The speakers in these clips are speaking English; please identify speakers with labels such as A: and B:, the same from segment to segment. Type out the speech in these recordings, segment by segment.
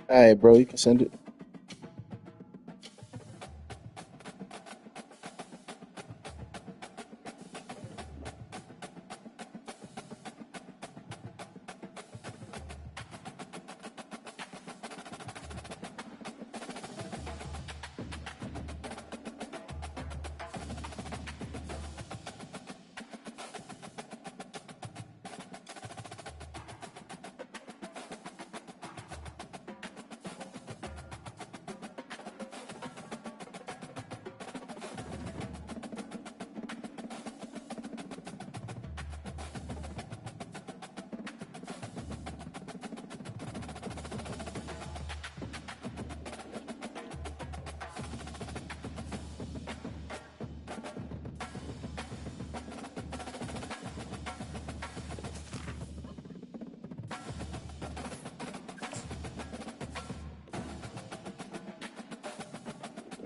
A: All right, bro, you can send it.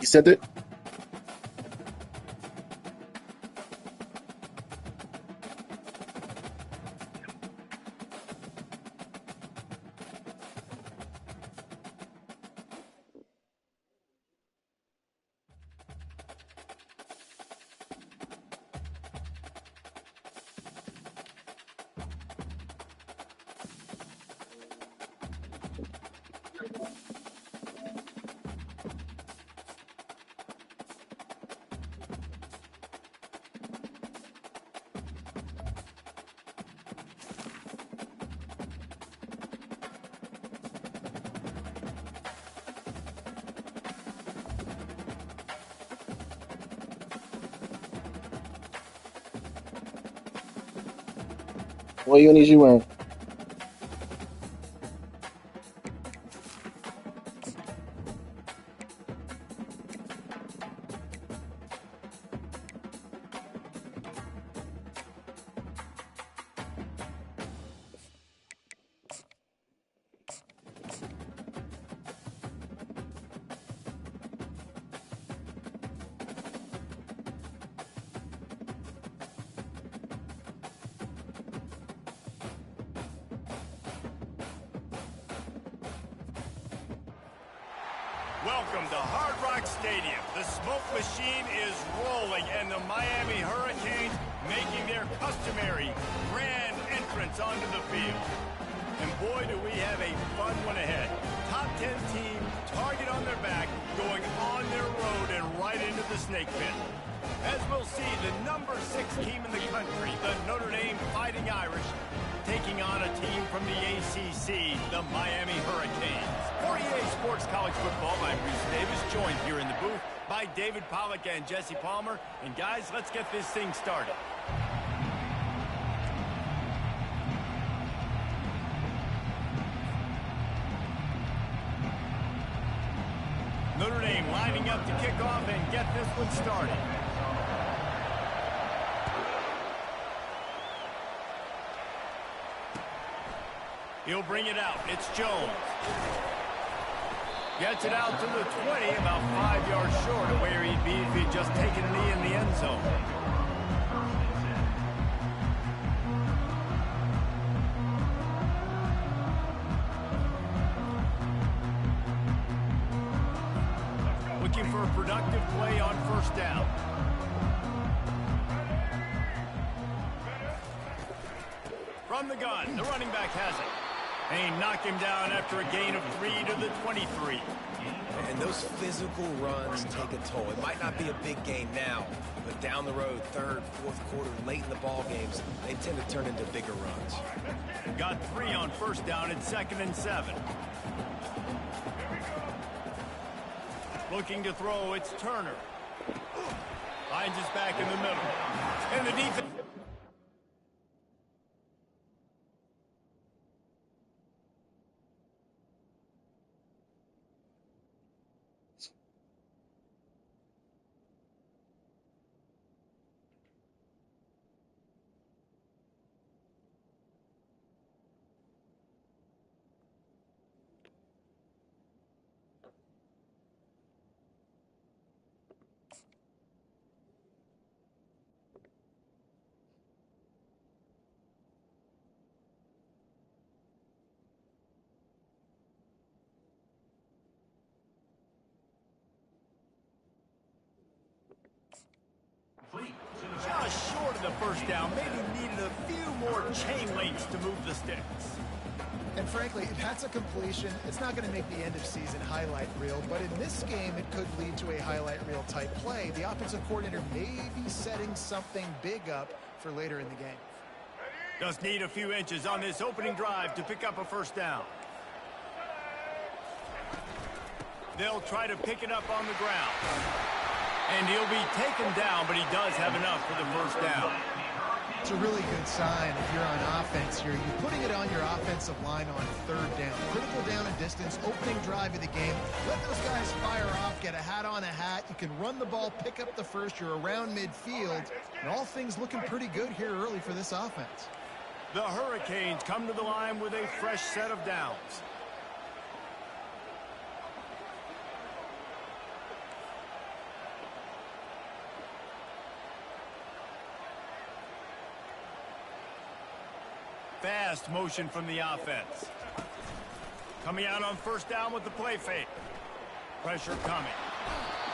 A: You sent it? What unis you wearing?
B: Welcome to Hard Rock Stadium. The smoke machine is rolling, and the Miami Hurricanes making their customary grand entrance onto the field. And boy, do we have a fun one ahead. Top 10 team, target on their back, going on their road and right into the snake pit. As we'll see, the number 6 team in the country, the Notre Dame Fighting Irish, taking on a team from the ACC, the Miami Hurricanes. For EA Sports College Football, I'm Reese Davis, joined here in the booth by David Pollack and Jesse Palmer. And guys, let's get this thing started. Notre Dame lining up to kick off and get this one started. He'll bring it out. It's Jones. Gets it out to the 20, about 5 yards short of where he'd be if he'd just taken a knee in the end zone. Looking for a productive play on first down. From the gun, the running back has it. They knock him down after a gain of 3 to the 23.
C: And those physical runs take a toll. It might not be a big gain now, but down the road, third, fourth quarter, late in the ball games, they tend to turn into bigger runs.
B: Got 3 on first down at 2nd and 7. Looking to throw, it's Turner. Finds his back in the middle. And the defense... getting the first down. Maybe needed a few more chain links to move the sticks.
D: And frankly, if that's a completion, it's not going to make the end-of-season highlight reel. But in this game, it could lead to a highlight reel type play. The offensive coordinator may be setting something big up for later in the game.
B: Just need a few inches on this opening drive to pick up a first down. They'll try to pick it up on the ground. And he'll be taken down, but he does have enough for the first down.
D: It's a really good sign if you're on offense here. You're putting it on your offensive line on third down. Critical down and distance, opening drive of the game. Let those guys fire off, get a hat on a hat. You can run the ball, pick up the first. You're around midfield. And all things looking pretty good here early for this offense.
B: The Hurricanes come to the line with a fresh set of downs. Fast motion from the offense. Coming out on first down with the play fake. Pressure coming.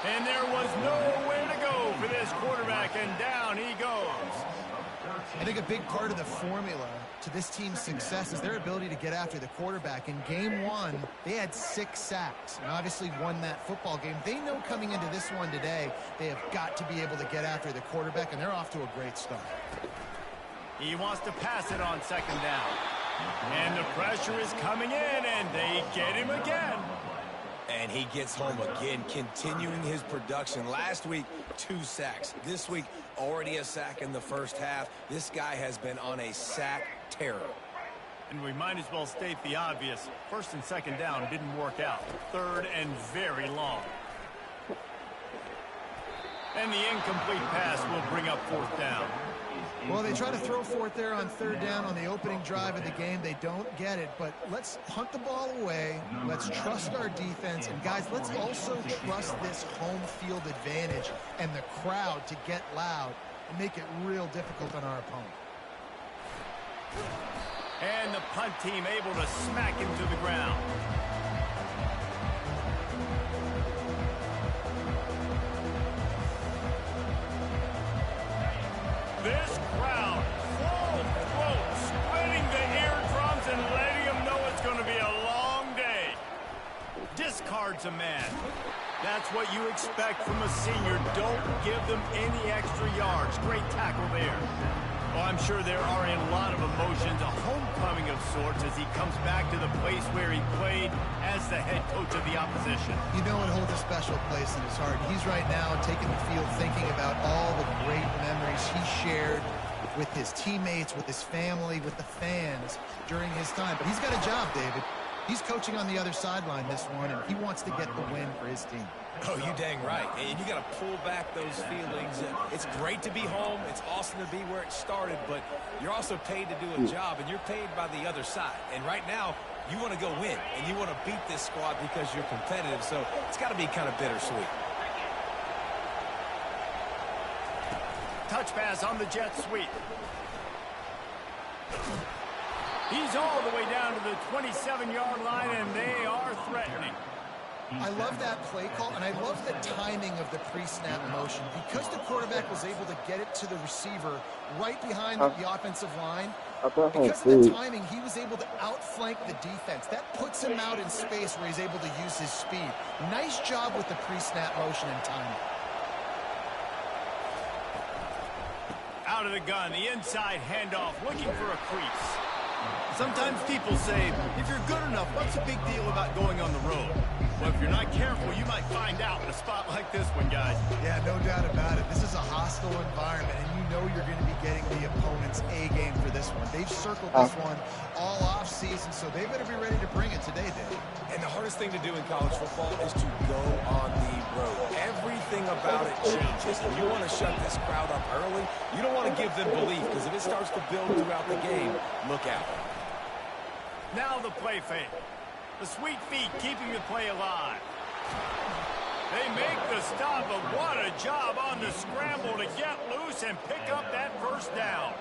B: And there was nowhere to go for this quarterback, and down he goes.
D: I think a big part of the formula to this team's success is their ability to get after the quarterback. In game one, they had 6 sacks and obviously won that football game. They know coming into this one today, they have got to be able to get after the quarterback, and they're off to a great start.
B: He wants to pass it on second down. And the pressure is coming in, and they get him again.
C: And he gets home again, continuing his production. Last week, 2 sacks. This week, already a sack in the first half. This guy has been on a sack terror.
B: And we might as well state the obvious. First and second down didn't work out. Third and very long. And the incomplete pass will bring up fourth down.
D: Well, they try to throw for it there on third down on the opening drive of the game. They don't get it, but let's punt the ball away. Let's trust our defense. And, guys, let's also trust this home field advantage and the crowd to get loud and make it real difficult on our opponent.
B: And the punt team able to smack him to the ground. This crowd, full throat, splitting the eardrums and letting them know it's going to be a long day. Discards a man. That's what you expect from a senior. Don't give them any extra yards. Great tackle there. Well, I'm sure there are a lot of emotions, a homecoming of sorts as he comes back to the place where he played as the head coach of the opposition.
D: You know it holds a special place in his heart. He's right now taking the field thinking about all the great memories he shared with his teammates, with his family, with the fans during his time. But he's got a job, David. He's coaching on the other sideline this one, and he wants to get the win for his team.
C: Oh, you dang right. And you got to pull back those feelings. It's great to be home. It's awesome to be where it started, but you're also paid to do a job, and you're paid by the other side. And right now, you want to go win, and you want to beat this squad because you're competitive, so it's got to be kind of bittersweet.
B: Touch pass on the jet sweep. He's all the way down to the 27-yard line, and they are threatening.
D: I love that play call, and I love the timing of the pre-snap motion. Because the quarterback was able to get it to the receiver right behind the offensive line, because of the timing, he was able to outflank the defense. That puts him out in space where he's able to use his speed. Nice job with the pre-snap motion and timing.
B: Out of the gun, the inside handoff, looking for a crease. Sometimes people say, if you're good enough, what's the big deal about going on the road? Well, if you're not careful, you might find out in a spot like this one, guys.
D: Yeah, no doubt about it. This is a hostile environment, and you know you're going to be getting the opponent's A game for this one. They've circled this one all off-season, so they better be ready to bring it today, Dave.
C: And the hardest thing to do in college football is to go on the road. Everything about it changes. And you want to shut this crowd up early. You don't want to give them belief, because if it starts to build throughout the game, look out.
B: Now the play fake. The sweet feet keeping the play alive. They make the stop, but what a job on the scramble to get loose and pick up that first down.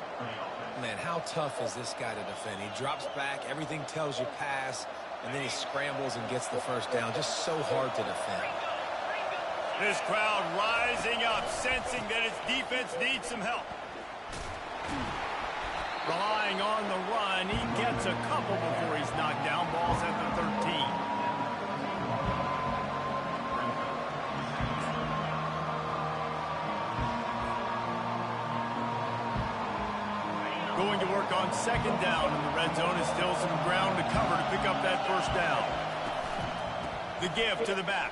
C: Man, how tough is this guy to defend? He drops back, everything tells you pass, and then he scrambles and gets the first down. Just so hard to defend.
B: This crowd rising up, sensing that its defense needs some help. Relying on the run, he gets a couple before he's knocked down. Ball's at the 13. Going to work on second down in the red zone. Is still some ground to cover to pick up that first down. The give to the back.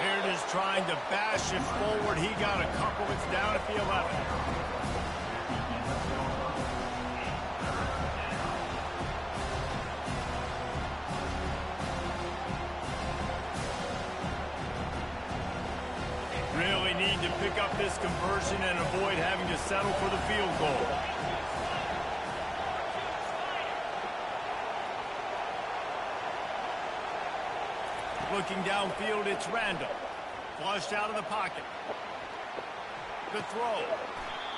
B: Here it is trying to bash it forward. He got a couple. It's down at the 11. Really need to pick up this conversion and avoid having to settle for the field goal. Looking downfield, it's Randall. Flushed out of the pocket. The throw.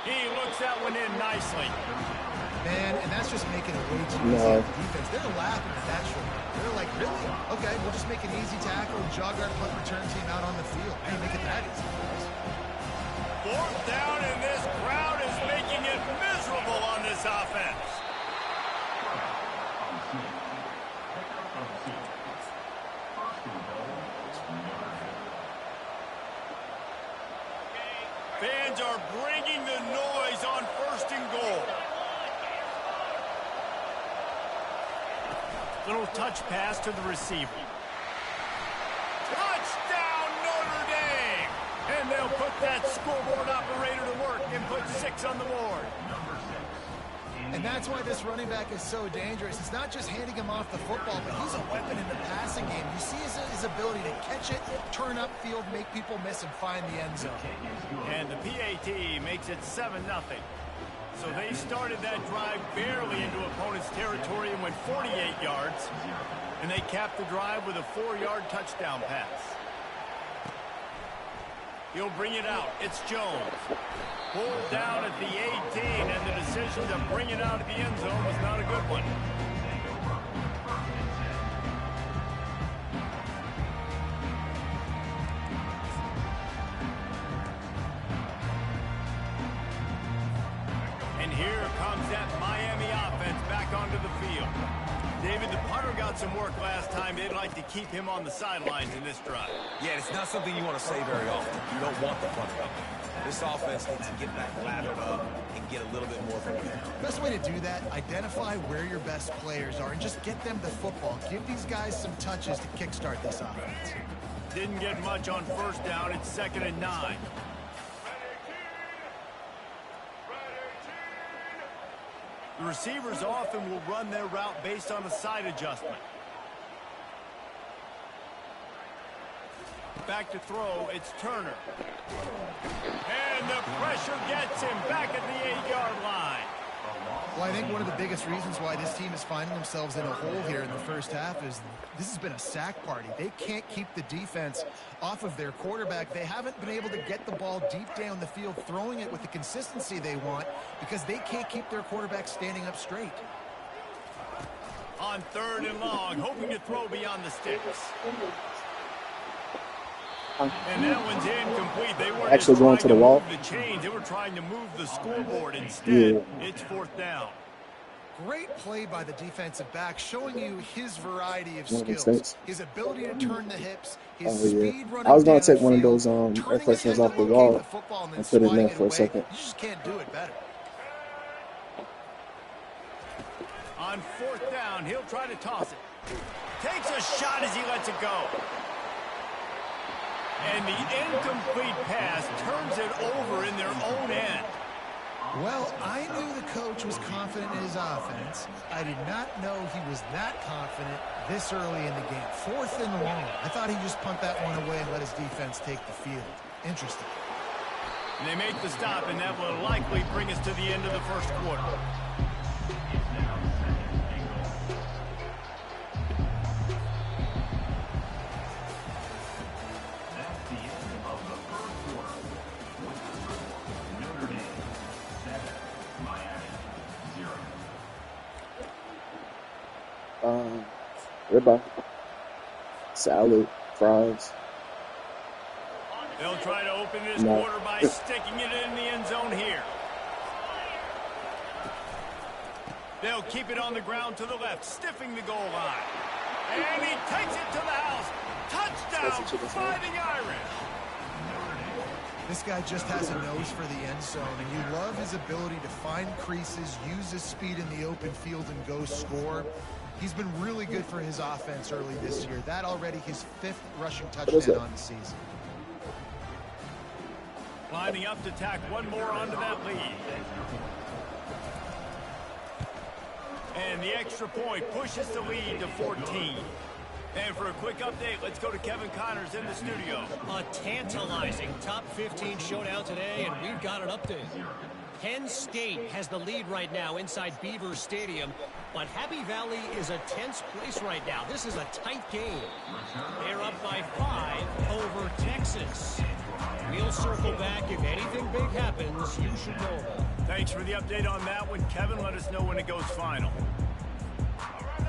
B: He looks that one in nicely.
D: Man, and that's just making it way too easy on the defense. They're laughing at that short. They're like, really? Okay, we'll just make an easy tackle and jog our punt return team out on the field. How do you make it that easy?
B: Fourth down, and this crowd is making it miserable on this offense. Fans are bringing the noise on first and goal. Little touch pass to the receiver. Touchdown, Notre Dame! And they'll put that scoreboard operator to work and put 6 on the board.
D: And that's why this running back is so dangerous. It's not just handing him off the football, but he's a weapon in the passing game. You see his ability to catch it, turn upfield, make people miss, and find the end zone.
B: And the PAT makes it 7-0. So they started that drive barely into opponent's territory and went 48 yards. And they capped the drive with a 4-yard touchdown pass. He'll bring it out. It's Jones. Pulled down at the 18, and the decision to bring it out of the end zone was not a good one. And here comes that Miami offense back onto the field. David, the punter got some work last time. They'd like to keep him on the sidelines in this drive.
C: Yeah, it's not something you want to say very often. You don't want the punter up. This offense needs to get back lathered up and get a little bit more momentum.
D: Best way to do that, identify where your best players are and just get them the football. Give these guys some touches to kickstart this offense.
B: Didn't get much on first down. It's 2nd and 9. The receivers often will run their route based on a side adjustment. Back to throw, it's Turner. And the pressure gets him back at the 8-yard line.
D: Well, I think one of the biggest reasons why this team is finding themselves in a hole here in the first half is this has been a sack party. They can't keep the defense off of their quarterback. They haven't been able to get the ball deep down the field, throwing it with the consistency they want because they can't keep their quarterback standing up straight.
B: On 3rd and long, hoping to throw beyond the sticks. And that one's incomplete. They weren't
A: actually going to the wall.
B: The chains. They were trying to move the scoreboard instead. It's 4th down.
D: Great play by the defensive back, showing you his variety of skills, his ability to turn the hips, his speed running.
A: I was going to take one of
D: field,
A: those FSGs off the wall and put it in there for a second.
D: You just can't do it better.
B: On 4th down, he'll try to toss it. Takes a shot as he lets it go. And the incomplete pass turns it over in their own end.
D: Well, I knew the coach was confident in his offense. I did not know he was that confident this early in the game. 4th and long. I thought he'd just punt that one away and let his defense take the field. Interesting.
B: And they make the stop, and that will likely bring us to the end of the first quarter.
A: Ribeye, salad, fries.
B: They'll try to open this quarter by sticking it in the end zone here. They'll keep it on the ground to the left, stiffing the goal line. And he takes it to the house. Touchdown, Fighting Irish.
D: This guy just has a nose for the end zone, and you love his ability to find creases, use his speed in the open field, and go score. He's been really good for his offense early this year. That already his 5th rushing touchdown on the season.
B: Lining up to tack one more onto that lead. And the extra point pushes the lead to 14. And for a quick update, let's go to Kevin Connors in the studio.
E: A tantalizing top 15 showdown today, and we've got an update. Penn State has the lead right now inside Beaver Stadium, but Happy Valley is a tense place right now. This is a tight game. They're up by 5 over Texas. We'll circle back. If anything big happens, you should know that.
B: Thanks for the update on that one, Kevin. Let us know when it goes final.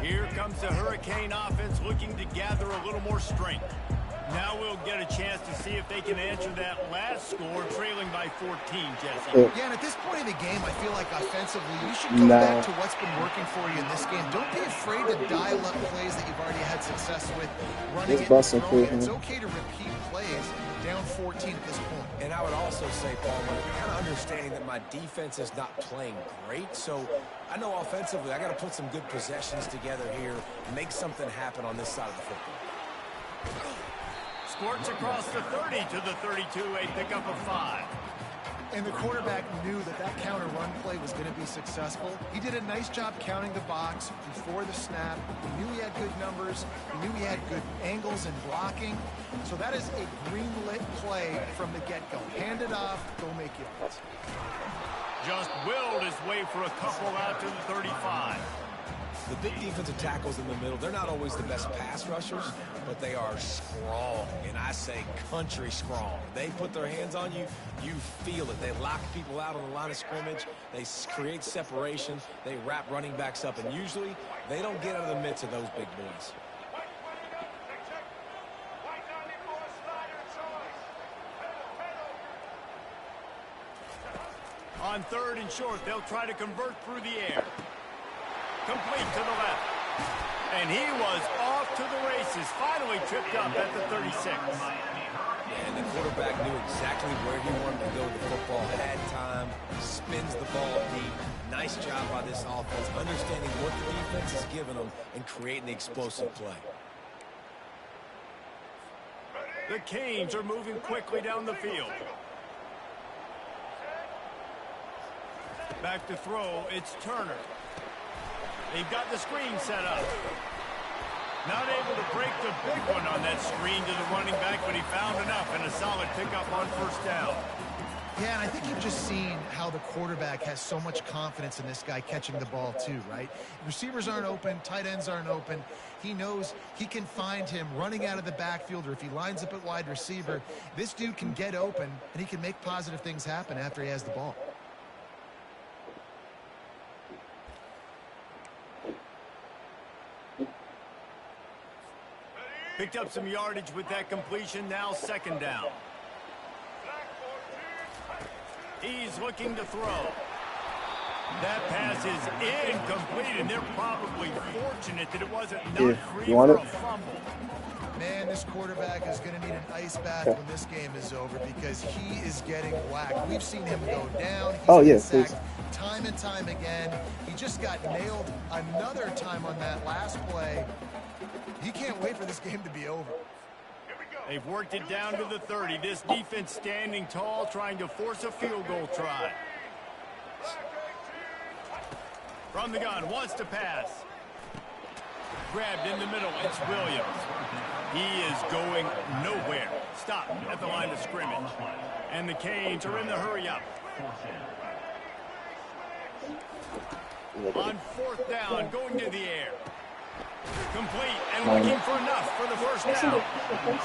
B: Here comes the Hurricane offense looking to gather a little more strength. Now we'll get a chance to see if they can answer that last score, trailing by 14, Jesse.
D: Yeah, and at this point in the game, I feel like offensively, you should go back to what's been working for you in this game. Don't be afraid to dial up plays that you've already had success with, running it and throwing it. It's okay to repeat plays down 14 at this point.
C: And I would also say, Paul, kind of understanding that my defense is not playing great, so I know offensively I got to put some good possessions together here, make something happen on this side of the football.
B: Squirts across the 30 to the 32, a pickup of 5.
D: And the quarterback knew that that counter run play was going to be successful. He did a nice job counting the box before the snap. He knew he had good numbers. He knew he had good angles and blocking. So that is a green-lit play from the get-go. Hand it off, go make yards.
B: Just willed his way for a couple out to the 35.
C: The big defensive tackles in the middle, they're not always the best pass rushers, but they are strong, and I say country strong. They put their hands on you, you feel it. They lock people out on the line of scrimmage. They create separation. They wrap running backs up, and usually they don't get out of the midst of those big boys.
B: On 3rd and short, they'll try to convert through the air. Complete to the left. And he was off to the races. Finally tripped up at the 36.
C: And the quarterback knew exactly where he wanted to go with the football. Had time, spins the ball deep. Nice job by this offense, understanding what the defense is giving them and creating the explosive play.
B: The Canes are moving quickly down the field. Back to throw, it's Turner. They've got the screen set up. Not able to break the big one on that screen to the running back, but he found enough and a solid pickup on 1st down.
D: Yeah, and I think you've just seen how the quarterback has so much confidence in this guy catching the ball too, right? Receivers aren't open, tight ends aren't open. He knows he can find him running out of the backfield, or if he lines up at wide receiver, this dude can get open and he can make positive things happen after he has the ball.
B: Picked up some yardage with that completion, now 2nd down. He's looking to throw. That pass is incomplete, and they're probably fortunate that it wasn't knocked free for a fumble.
D: Man, this quarterback is going to need an ice bath when this game is over because he is getting whacked. We've seen him go down. He's been sacked time and time again. He just got nailed another time on that last play. He can't wait for this game to be over.
B: They've worked it down to the 30. This defense standing tall, trying to force a field goal try. From the gun, wants to pass. Grabbed in the middle, it's Williams. He is going nowhere. Stopped at the line of scrimmage. And the Canes are in the hurry-up. On 4th down, going to the air. Complete and looking for enough for the 1st down.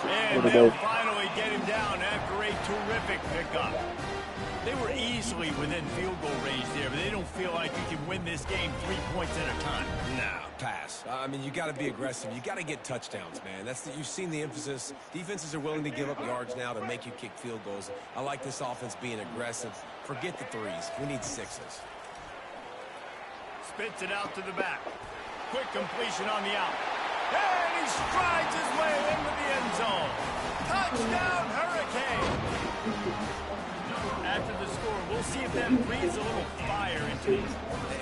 B: And they'll finally get him down after a terrific pickup. They were easily within field goal range there, but they don't feel like you can win this game 3 points at a time.
C: No, pass. I mean, you got to be aggressive. You got to get touchdowns, man. You've seen the emphasis. Defenses are willing to give up yards now to make you kick field goals. I like this offense being aggressive. Forget the 3s. We need 6s.
B: spits it out to the back. Quick completion on the out. And he strides his way into the end zone. Touchdown, Hurricane! After the score, we'll see if that breathes a little fire into these.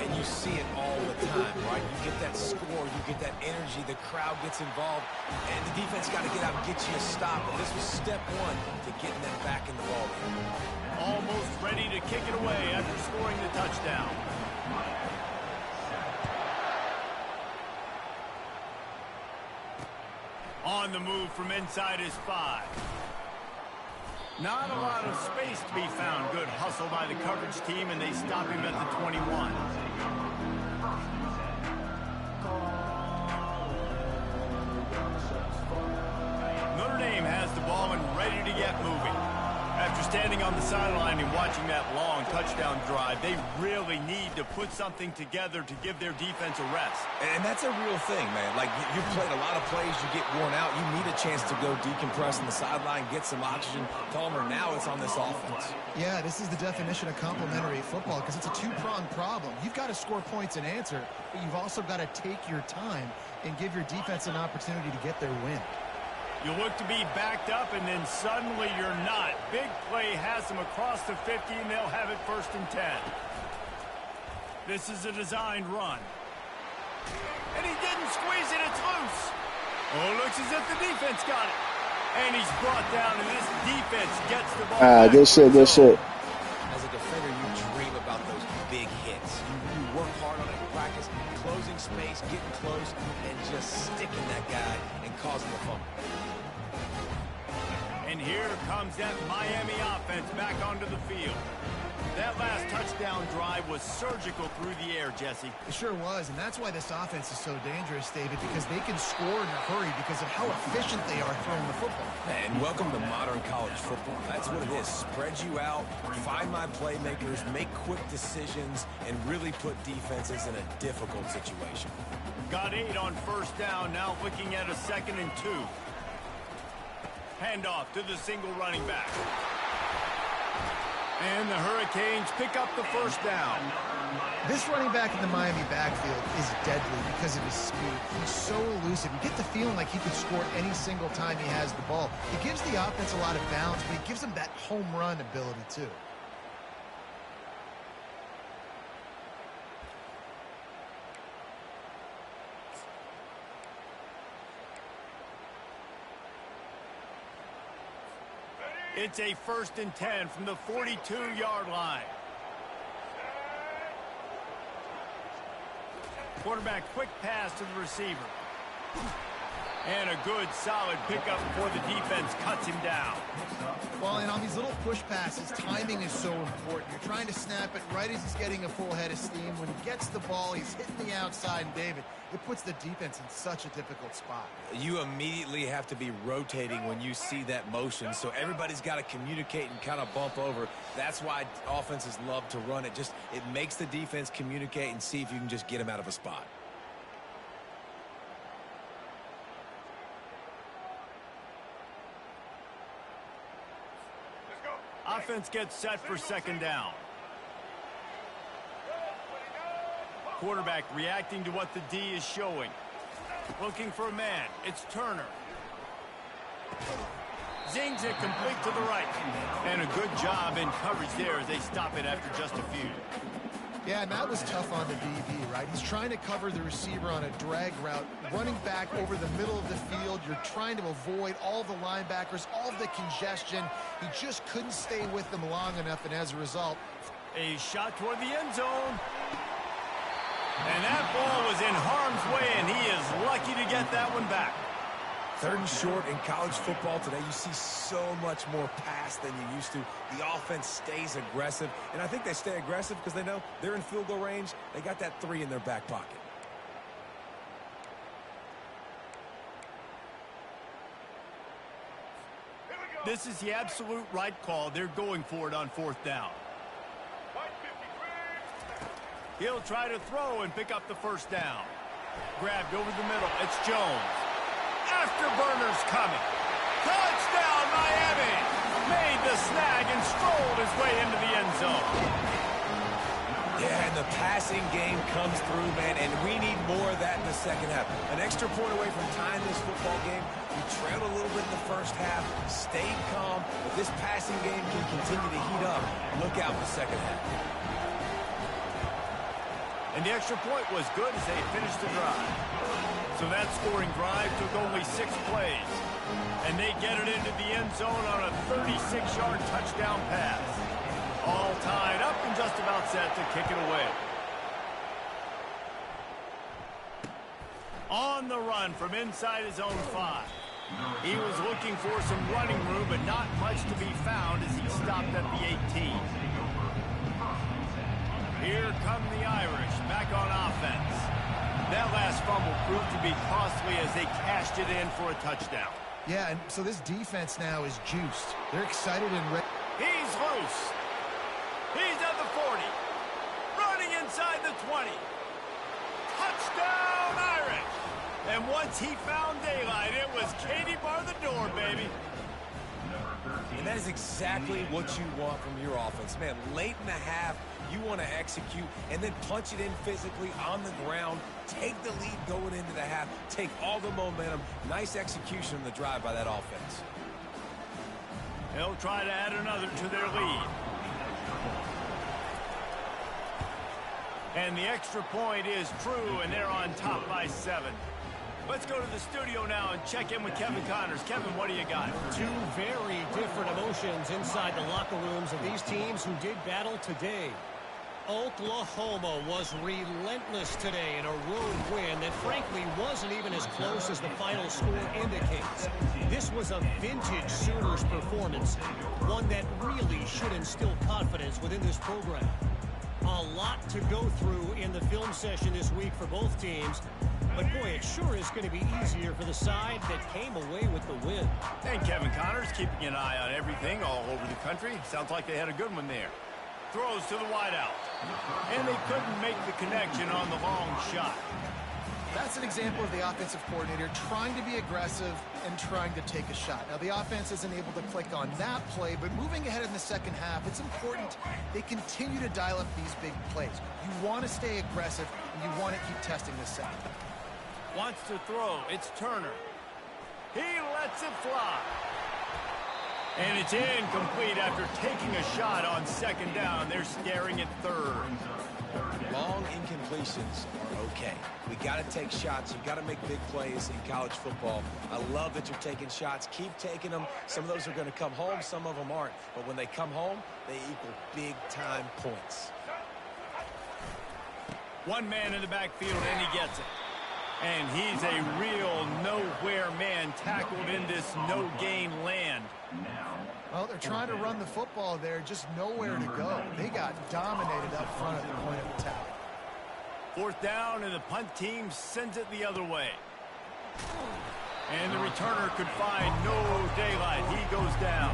C: And you see it all the time, right? You get that score, you get that energy, the crowd gets involved, and the defense got to get out and get you a stop. But this was step one to getting them back in the ball game.
B: Almost ready to kick it away after scoring the touchdown. On the move from inside his 5. Not a lot of space to be found. Good hustle by the coverage team, and they stop him at the 21. Notre Dame has the ball and ready to get moving. After standing on the sideline and watching that long touchdown drive, they really need to put something together to give their defense a rest.
C: And that's a real thing, man. Like, you played a lot of plays, you get worn out, you need a chance to go decompress on the sideline, get some oxygen. Palmer, now it's on this offense.
D: Yeah, this is the definition of complementary football because it's a two-pronged problem. You've got to score points and answer, but you've also got to take your time and give your defense an opportunity to get their win.
B: You look to be backed up, and then suddenly you're not. Big play has them across the 50, and they'll have it 1st and 10. This is a designed run. And he didn't squeeze it. It's loose. Oh, looks as if the defense got it. And he's brought down, and this defense gets the ball back.
A: Good shit.
C: As a defender, you dream about those big hits. You work hard on it in practice, closing space, getting close, and just sticking that guy and causing the fumble.
B: And here comes that Miami offense back onto the field. That last touchdown drive was surgical through the air, Jesse.
D: It sure was, and that's why this offense is so dangerous, David, because they can score in a hurry because of how efficient they are throwing the football.
C: And welcome to modern college football. That's what it is. Spread you out, find my playmakers, make quick decisions, and really put defenses in a difficult situation.
B: Got 8 on 1st down, now looking at a 2nd and 2. Handoff to the single running back. And the Hurricanes pick up the 1st down.
D: This running back in the Miami backfield is deadly because of his speed. He's so elusive. You get the feeling like he could score any single time he has the ball. He gives the offense a lot of balance, but he gives them that home run ability too.
B: It's a 1st and 10 from the 42-yard line. Quarterback quick pass to the receiver. And a good, solid pickup before the defense cuts him down.
D: Well, and on these little push passes, timing is so important. You're trying to snap it right as he's getting a full head of steam. When he gets the ball, he's hitting the outside, and David, it puts the defense in such a difficult spot.
C: You immediately have to be rotating when you see that motion, so everybody's got to communicate and kind of bump over. That's why offenses love to run it. It makes the defense communicate and see if you can just get them out of a spot.
B: Offense gets set for 2nd down. Quarterback reacting to what the D is showing. Looking for a man. It's Turner. Zings it complete to the right. And a good job in coverage there as they stop it after just a few.
D: Yeah, and that was tough on the DB, right? He's trying to cover the receiver on a drag route, running back over the middle of the field. You're trying to avoid all the linebackers, all of the congestion. He just couldn't stay with them long enough, and as a result...
B: A shot toward the end zone. And that ball was in harm's way, and he is lucky to get that one back.
C: 3rd and short in college football today. You see so much more pass than you used to. The offense stays aggressive, and I think they stay aggressive because they know they're in field goal range. They got that 3 in their back pocket.
B: This is the absolute right call. They're going for it on 4th down. He'll try to throw and pick up the 1st down. Grabbed over the middle. It's Jones. Afterburners coming. Touchdown, Miami! Made the snag and strolled his way into the end zone.
C: Yeah, and the passing game comes through, man, and we need more of that in the second half. An extra point away from tying this football game. We trailed a little bit in the first half, stayed calm. If this passing game can continue to heat up, look out in the second half.
B: And the extra point was good as they finished the drive. So that scoring drive took only 6 plays. And they get it into the end zone on a 36-yard touchdown pass. All tied up and just about set to kick it away. On the run from inside his own 5. He was looking for some running room, but not much to be found as he stopped at the 18. Here come the Irish back on offense. That last fumble proved to be costly as they cashed it in for a touchdown.
D: Yeah, and so this defense now is juiced. They're excited and ready.
B: He's loose. He's at the 40. Running inside the 20. Touchdown, Irish. And once he found daylight, it was Katie bar the door, baby.
C: And that is exactly what you want from your offense. Man, late in the half, you want to execute and then punch it in physically on the ground. Take the lead going into the half. Take all the momentum. Nice execution in the drive by that offense.
B: They'll try to add another to their lead. And the extra point is true, and they're on top by 7. Let's go to the studio now and check in with Kevin Connors. Kevin, what do you got?
E: 2 very different emotions inside the locker rooms of these teams who did battle today. Oklahoma was relentless today in a road win that frankly wasn't even as close as the final score indicates. This was a vintage Sooners performance, one that really should instill confidence within this program. A lot to go through in the film session this week for both teams. But, boy, it sure is going to be easier for the side that came away with the win.
B: And Kevin Connors keeping an eye on everything all over the country. Sounds like they had a good one there. Throws to the wideout. And they couldn't make the connection on the long shot.
D: That's an example of the offensive coordinator trying to be aggressive and trying to take a shot. Now, the offense isn't able to click on that play, but moving ahead in the second half, it's important they continue to dial up these big plays. You want to stay aggressive, and you want to keep testing this out.
B: Wants to throw. It's Turner. He lets it fly. And it's incomplete after taking a shot on second down. They're staring at third.
C: Long incompletions are okay. We got to take shots. You've got to make big plays in college football. I love that you're taking shots. Keep taking them. Some of those are going to come home. Some of them aren't. But when they come home, they equal big-time points.
B: One man in the backfield, and he gets it. And he's a real nowhere man tackled in this no-gain land.
D: Well, they're trying to run the football there, just nowhere to go. They got dominated up front at the point of attack.
B: 4th down, and the punt team sends it the other way. And the returner could find no daylight. He goes down.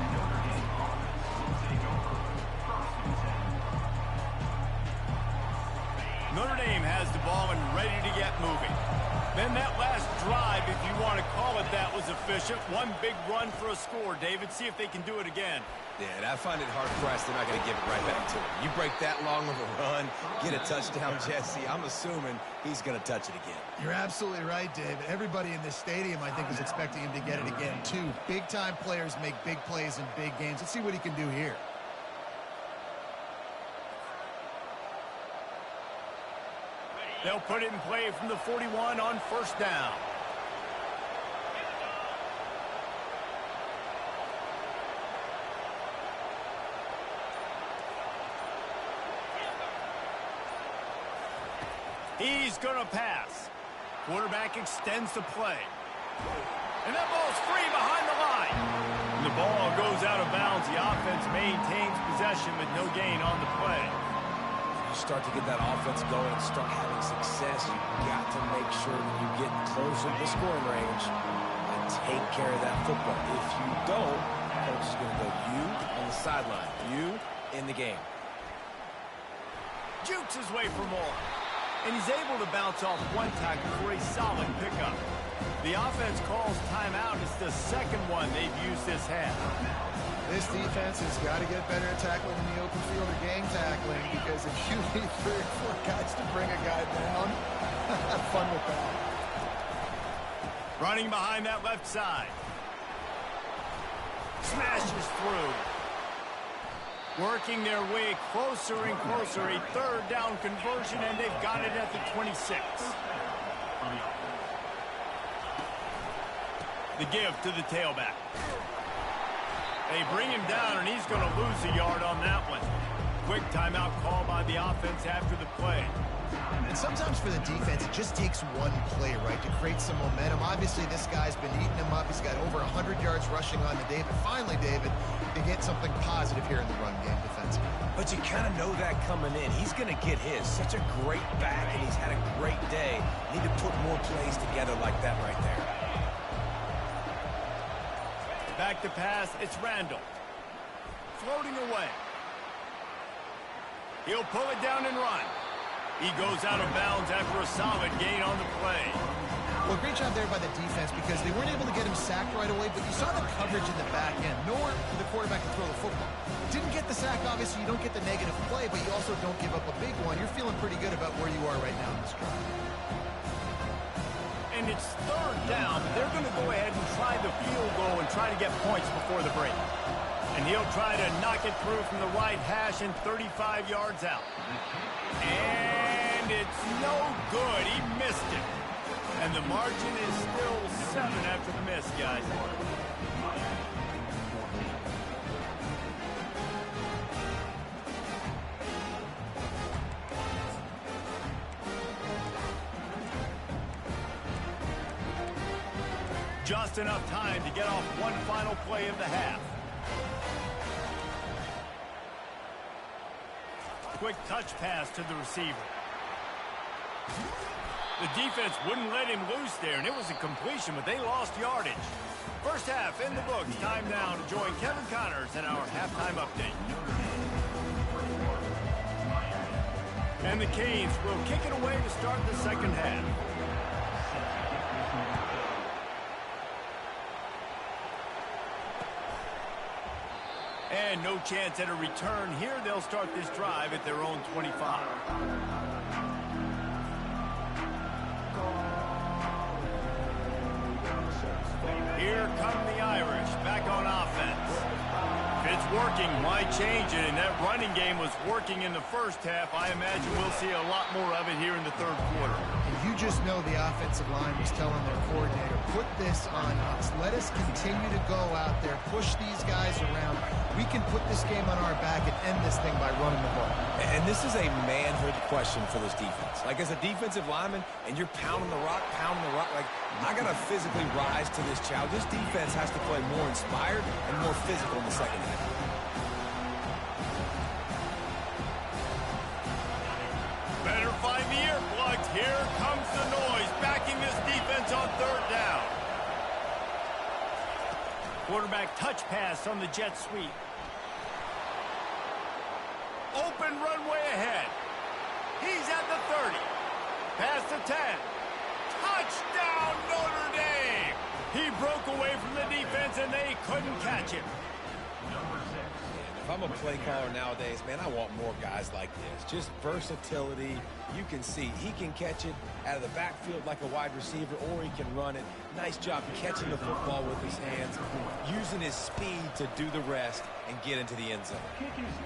B: Notre Dame has the ball and ready to get moving. Then that last drive, if you want to call it that, was efficient. One big run for a score. David, see if they can do it again.
C: Yeah, and I find it hard-pressed they're not going to give it right back to him. You break that long of a run, get a touchdown, Jesse, I'm assuming he's going to touch it again.
D: You're absolutely right, Dave. Everybody in this stadium, I think, was expecting him to get it again, too. Big-time players make big plays in big games. Let's see what he can do here.
B: They'll put it in play from the 41 on 1st down. He's going to pass. Quarterback extends the play. And that ball's free behind the line. And the ball goes out of bounds. The offense maintains possession with no gain on the play.
C: Start to get that offense going and start having success, you've got to make sure that you get closer to the scoring range and take care of that football. If you don't, coach is going to go you on the sideline, you in the game.
B: Jukes his way for more. And he's able to bounce off one tackle for a solid pickup. The offense calls timeout. It's the second one they've used this half.
D: This defense has got to get better at tackling in the open field or gang tackling, because if you need 3 or 4 guys to bring a guy down, have fun with that.
B: Running behind that left side. Smashes through. Working their way closer and closer. A third down conversion, and they've got it at the 26. The give to the tailback. They bring him down, and he's going to lose a yard on that one. Quick timeout call by the offense after the play.
D: And sometimes for the defense, it just takes one play, right, to create some momentum. Obviously, this guy's been eating him up. He's got over 100 yards rushing on the day. But finally, David, to get something positive here in the run game defensively.
C: But you kind of know that coming in. He's going to get his. Such a great back, and he's had a great day. Need to put more plays together like that right there.
B: Back to pass, it's Randall. Floating away. He'll pull it down and run. He goes out of bounds after a solid gain on the play.
D: Well, great job there by the defense, because they weren't able to get him sacked right away, but you saw the coverage in the back end. Nowhere for the quarterback to throw the football. Didn't get the sack, obviously. You don't get the negative play, but you also don't give up a big one. You're feeling pretty good about where you are right now in this drive.
B: And it's third down. They're going to go ahead and try the field goal and try to get points before the break. And he'll try to knock it through from the right hash and 35 yards out. And it's no good. He missed it. And the margin is still 7 after the miss, guys. Just enough time to get off one final play of the half. Quick touch pass to the receiver. The defense wouldn't let him loose there, and it was a completion, but they lost yardage. First half in the books. Time now to join Kevin Connors in our halftime update. And the Canes will kick it away to start the second half. And no chance at a return here. They'll start this drive at their own 25. Here come the Irish back on offense. If it's working, why change it? And that running game was working in the first half. I imagine we'll see a lot more of it here in the third quarter.
D: And you just know the offensive line was telling their coordinator, put this on us. Let us continue to go out there, push these guys around. We can put this game on our back and end this thing by running the ball.
C: And this is a manhood question for this defense. Like, as a defensive lineman, and you're pounding the rock, like, I got to physically rise to this challenge. This defense has to play more inspired and more physical in the second half.
B: Better find the earplugs. Here comes the noise, backing this defense on third down. Quarterback touch pass on the jet sweep. Open runway ahead. He's at the 30. Past the 10. Touchdown, Notre Dame! He broke away from the defense, and they couldn't catch him.
C: If I'm a play caller nowadays, man, I want more guys like this. Just versatility. You can see he can catch it out of the backfield like a wide receiver, or he can run it. Nice job catching the football with his hands, using his speed to do the rest and get into the end zone.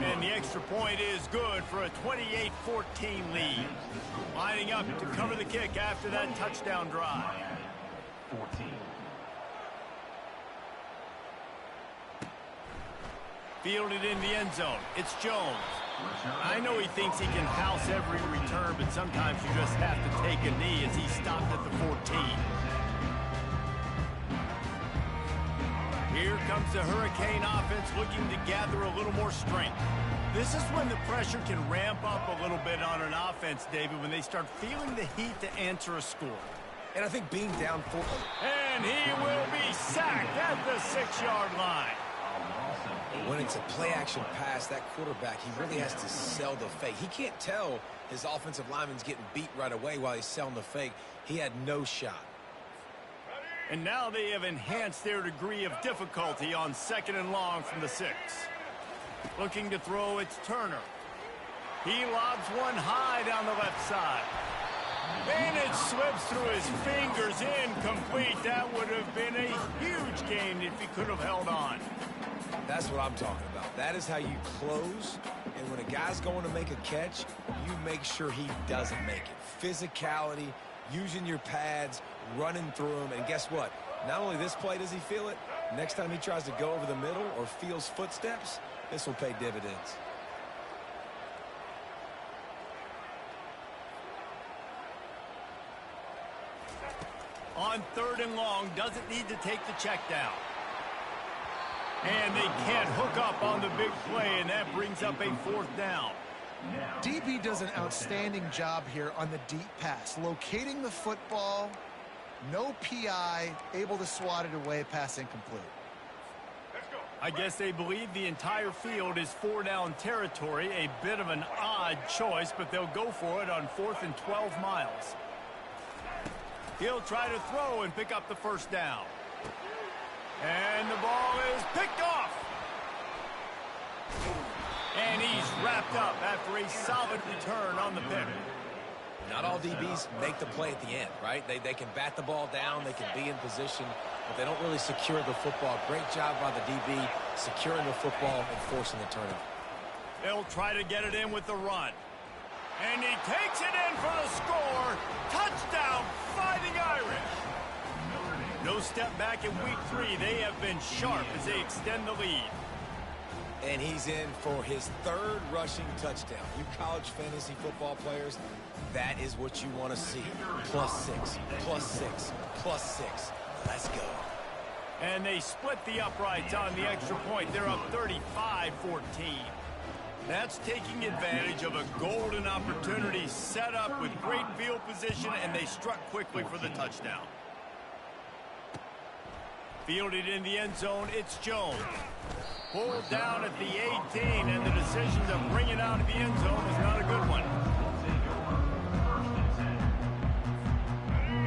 B: And the extra point is good for a 28-14 lead. Lining up to cover the kick after that touchdown drive. 14. Fielded in the end zone. It's Jones. I know he thinks he can house every return, but sometimes you just have to take a knee as he stopped at the 14. Here comes the Hurricane offense looking to gather a little more strength. This is when the pressure can ramp up a little bit on an offense, David, when they start feeling the heat to answer a score.
C: And I think being down 4.
B: And he will be sacked at the 6-yard line.
C: When it's a play-action pass, that quarterback, he really has to sell the fake. He can't tell his offensive lineman's getting beat right away while he's selling the fake. He had no shot.
B: And now they have enhanced their degree of difficulty on 2nd and long from the 6. Looking to throw, it's Turner. He lobs one high down the left side. And it slips through his fingers, incomplete. That would have been a huge gain if he could have held on.
C: That's what I'm talking about. That is how you close. And when a guy's going to make a catch, you make sure he doesn't make it. Physicality, using your pads, running through them. And guess what? Not only this play does he feel it, next time he tries to go over the middle or feels footsteps, this will pay dividends.
B: On 3rd and long, doesn't need to take the check down. And they can't hook up on the big play, and that brings up a 4th down.
D: DB does an outstanding job here on the deep pass, locating the football, no PI, able to swat it away, pass incomplete.
B: I guess they believe the entire field is 4-down territory, a bit of an odd choice, but they'll go for it on 4th and 12 miles. He'll try to throw and pick up the 1st down. And the ball is picked off. And he's wrapped up after a solid return on the pick.
C: Not all DBs make the play at the end, right? They can bat the ball down, they can be in position, but they don't really secure the football. Great job by the DB securing the football and forcing the turnover.
B: They'll try to get it in with the run. And he takes it in for the score. Touchdown, Fighting Irish. No step back in week 3. They have been sharp as they extend the lead.
C: And he's in for his 3rd rushing touchdown. You college fantasy football players, that is what you want to see. +6, +6, +6. Let's go.
B: And they split the uprights on the extra point. They're up 35-14. That's taking advantage of a golden opportunity set up with great field position, and they struck quickly for the touchdown. Fielded in the end zone, it's Jones. Pulled down at the 18, and the decision to bring it out of the end zone was not a good one.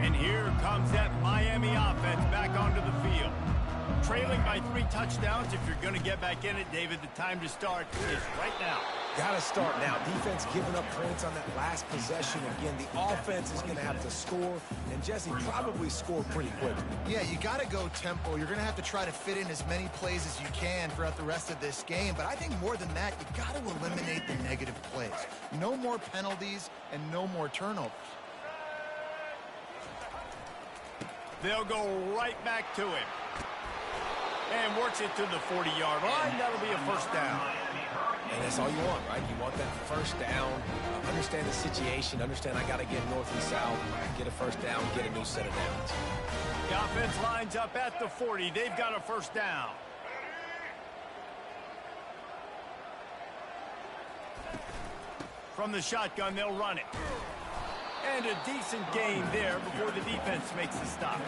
B: And here comes that Miami offense back onto the field. Trailing by 3 touchdowns. If you're going to get back in it, David, the time to start is right now.
C: Got to start now. Defense giving up points on that last possession. Again, the offense is going to have to score, and Jesse probably score pretty quickly.
D: Yeah, you got to go tempo. You're going to have to try to fit in as many plays as you can throughout the rest of this game. But I think more than that, you got to eliminate the negative plays. No more penalties and no more turnovers.
B: They'll go right back to him. And works it to the 40-yard line. That'll be a 1st down.
C: And that's all you want, right? You want that 1st down. Understand the situation. Understand I got to get north and south. Get a 1st down. Get a new set of downs.
B: The offense lines up at the 40. They've got a 1st down. From the shotgun, they'll run it. And a decent gain there before the defense makes the stop.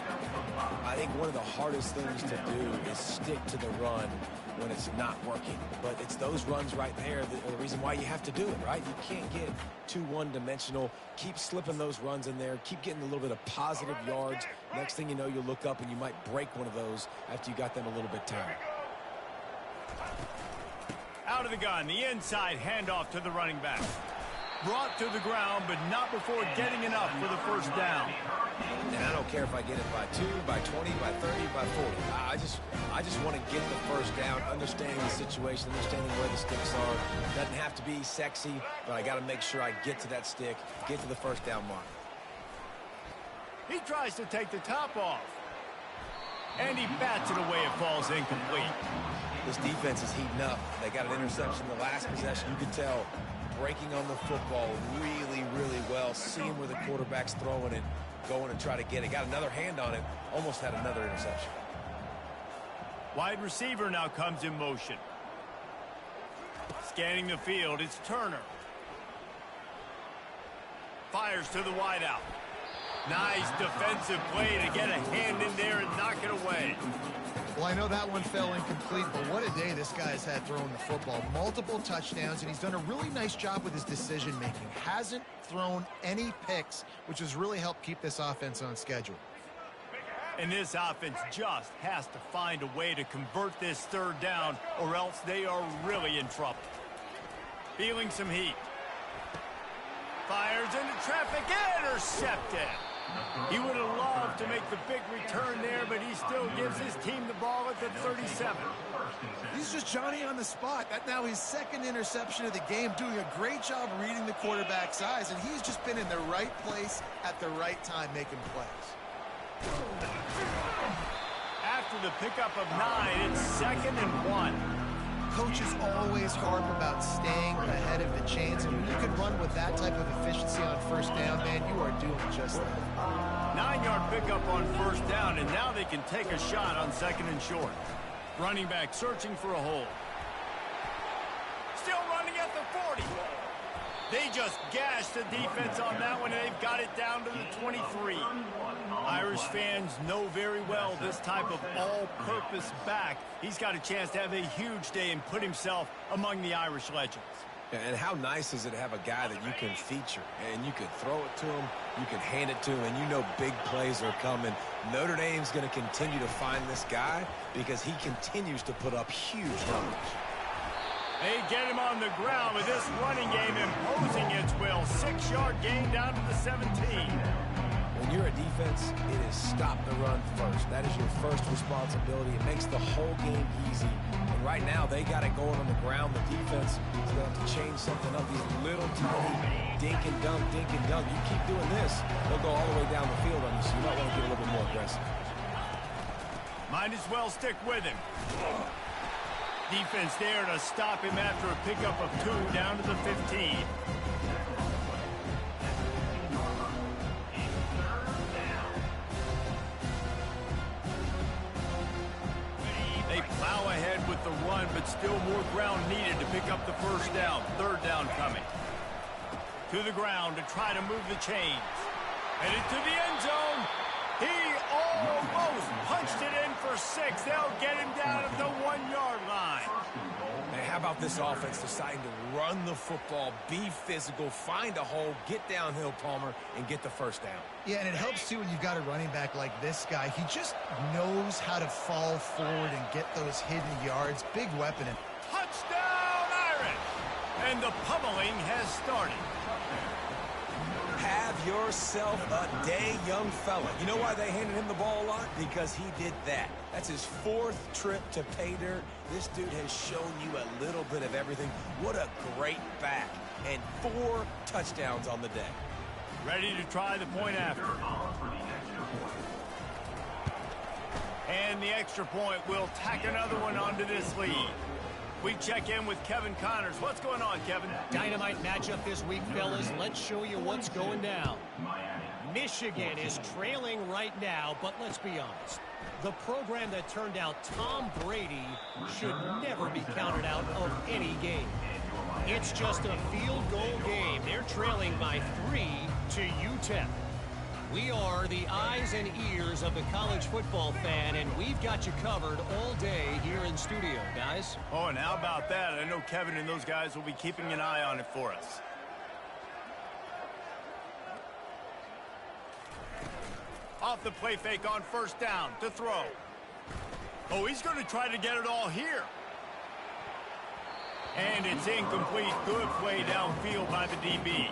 C: I think one of the hardest things to do is stick to the run when it's not working. But it's those runs right there that are the reason why you have to do it, right? You can't get too one-dimensional. Keep slipping those runs in there. Keep getting a little bit of positive yards. Next thing you know, you'll look up and you might break one of those after you got them a little bit tired.
B: Out of the gun, the inside handoff to the running back. Brought to the ground, but not before getting enough for the 1st down.
C: And I don't care if I get it by 2, by 20, by 30, by 40. I just want to get the 1st down, understanding the situation, understanding where the sticks are. Doesn't have to be sexy, but I got to make sure I get to that stick, get to the 1st down mark.
B: He tries to take the top off. And he bats it away. It falls incomplete.
C: This defense is heating up. They got an interception the last possession. You could tell breaking on the football really, really well, seeing where the quarterback's throwing it, going and try to get it. Got another hand on it, almost had another interception.
B: Wide receiver now comes in motion. Scanning the field, it's Turner. Fires to the wideout. Nice defensive play to get a hand in there and knock it away.
D: Well, I know that one fell incomplete, but what a day this guy's had throwing the football. Multiple touchdowns, and he's done a really nice job with his decision-making. Hasn't thrown any picks, which has really helped keep this offense on schedule.
B: And this offense just has to find a way to convert this third down, or else they are really in trouble. Feeling some heat. Fires into traffic, intercepted. He would have loved to make the big return there, but he still gives his team the ball at the 37.
D: He's just Johnny on the spot. That's now his second interception of the game, doing a great job reading the quarterback's eyes, and he's just been in the right place at the right time making plays.
B: After the pickup of 9, it's 2nd and 1.
D: Coaches always harp about staying ahead of the chains, and when you can run with that type of efficiency on first down, man, you are doing just that.
B: 9-yard pickup on first down, and now they can take a shot on 2nd and short. Running back searching for a hole. Still running at the 40. They just gashed the defense on that one, and they've got it down to the 23. Irish fans know very well this type of all-purpose back. He's got a chance to have a huge day and put himself among the Irish legends.
C: And how nice is it to have a guy that you can feature, and you can throw it to him, you can hand it to him, and you know big plays are coming. Notre Dame's going to continue to find this guy because he continues to put up huge numbers.
B: They get him on the ground with this running game imposing its will. 6-yard gain down to the 17.
C: When you're a defense, it is stop the run first. That is your first responsibility. It makes the whole game easy. And right now, they got it going on the ground. The defense is going to have to change something up. These little tiny dink and dunk, dink and dunk. You keep doing this, they'll go all the way down the field on you, so you might want to get a little bit more aggressive.
B: Might as well stick with him. Defense there to stop him after a pickup of 2 down to the 15. They plow ahead with the run, but still more ground needed to pick up the first down. 3rd down coming. To the ground to try to move the chains. Headed to the end zone. He almost punched it in for 6. They'll get him down at the 1-yard line.
C: Hey, how about this offense deciding to run the football, be physical, find a hole, get downhill, Palmer, and get the first down?
D: Yeah, and it helps, too, when you've got a running back like this guy. He just knows how to fall forward and get those hidden yards. Big weapon.
B: Touchdown, Irish! And the pummeling has started.
C: Have yourself a day, young fella. You know why they handed him the ball a lot? Because he did that. That's his 4th trip to pay dirt. This dude has shown you a little bit of everything. What a great back. And 4 touchdowns on the day.
B: Ready to try the point after. And the extra point will tack another one onto this lead. We check in with Kevin Connors. What's going on, Kevin?
E: Dynamite matchup this week, fellas. Let's show you what's going down. Michigan is trailing right now, but let's be honest. The program that turned out Tom Brady should never be counted out of any game. It's just a field goal game. They're trailing by 3 to UTEP. We are the eyes and ears of the college football fan, and we've got you covered all day here in studio, guys.
B: Oh, and how about that? I know Kevin and those guys will be keeping an eye on it for us. Off the play fake on first down to throw. Oh, he's going to try to get it all here. And it's incomplete. Good play downfield by the DB.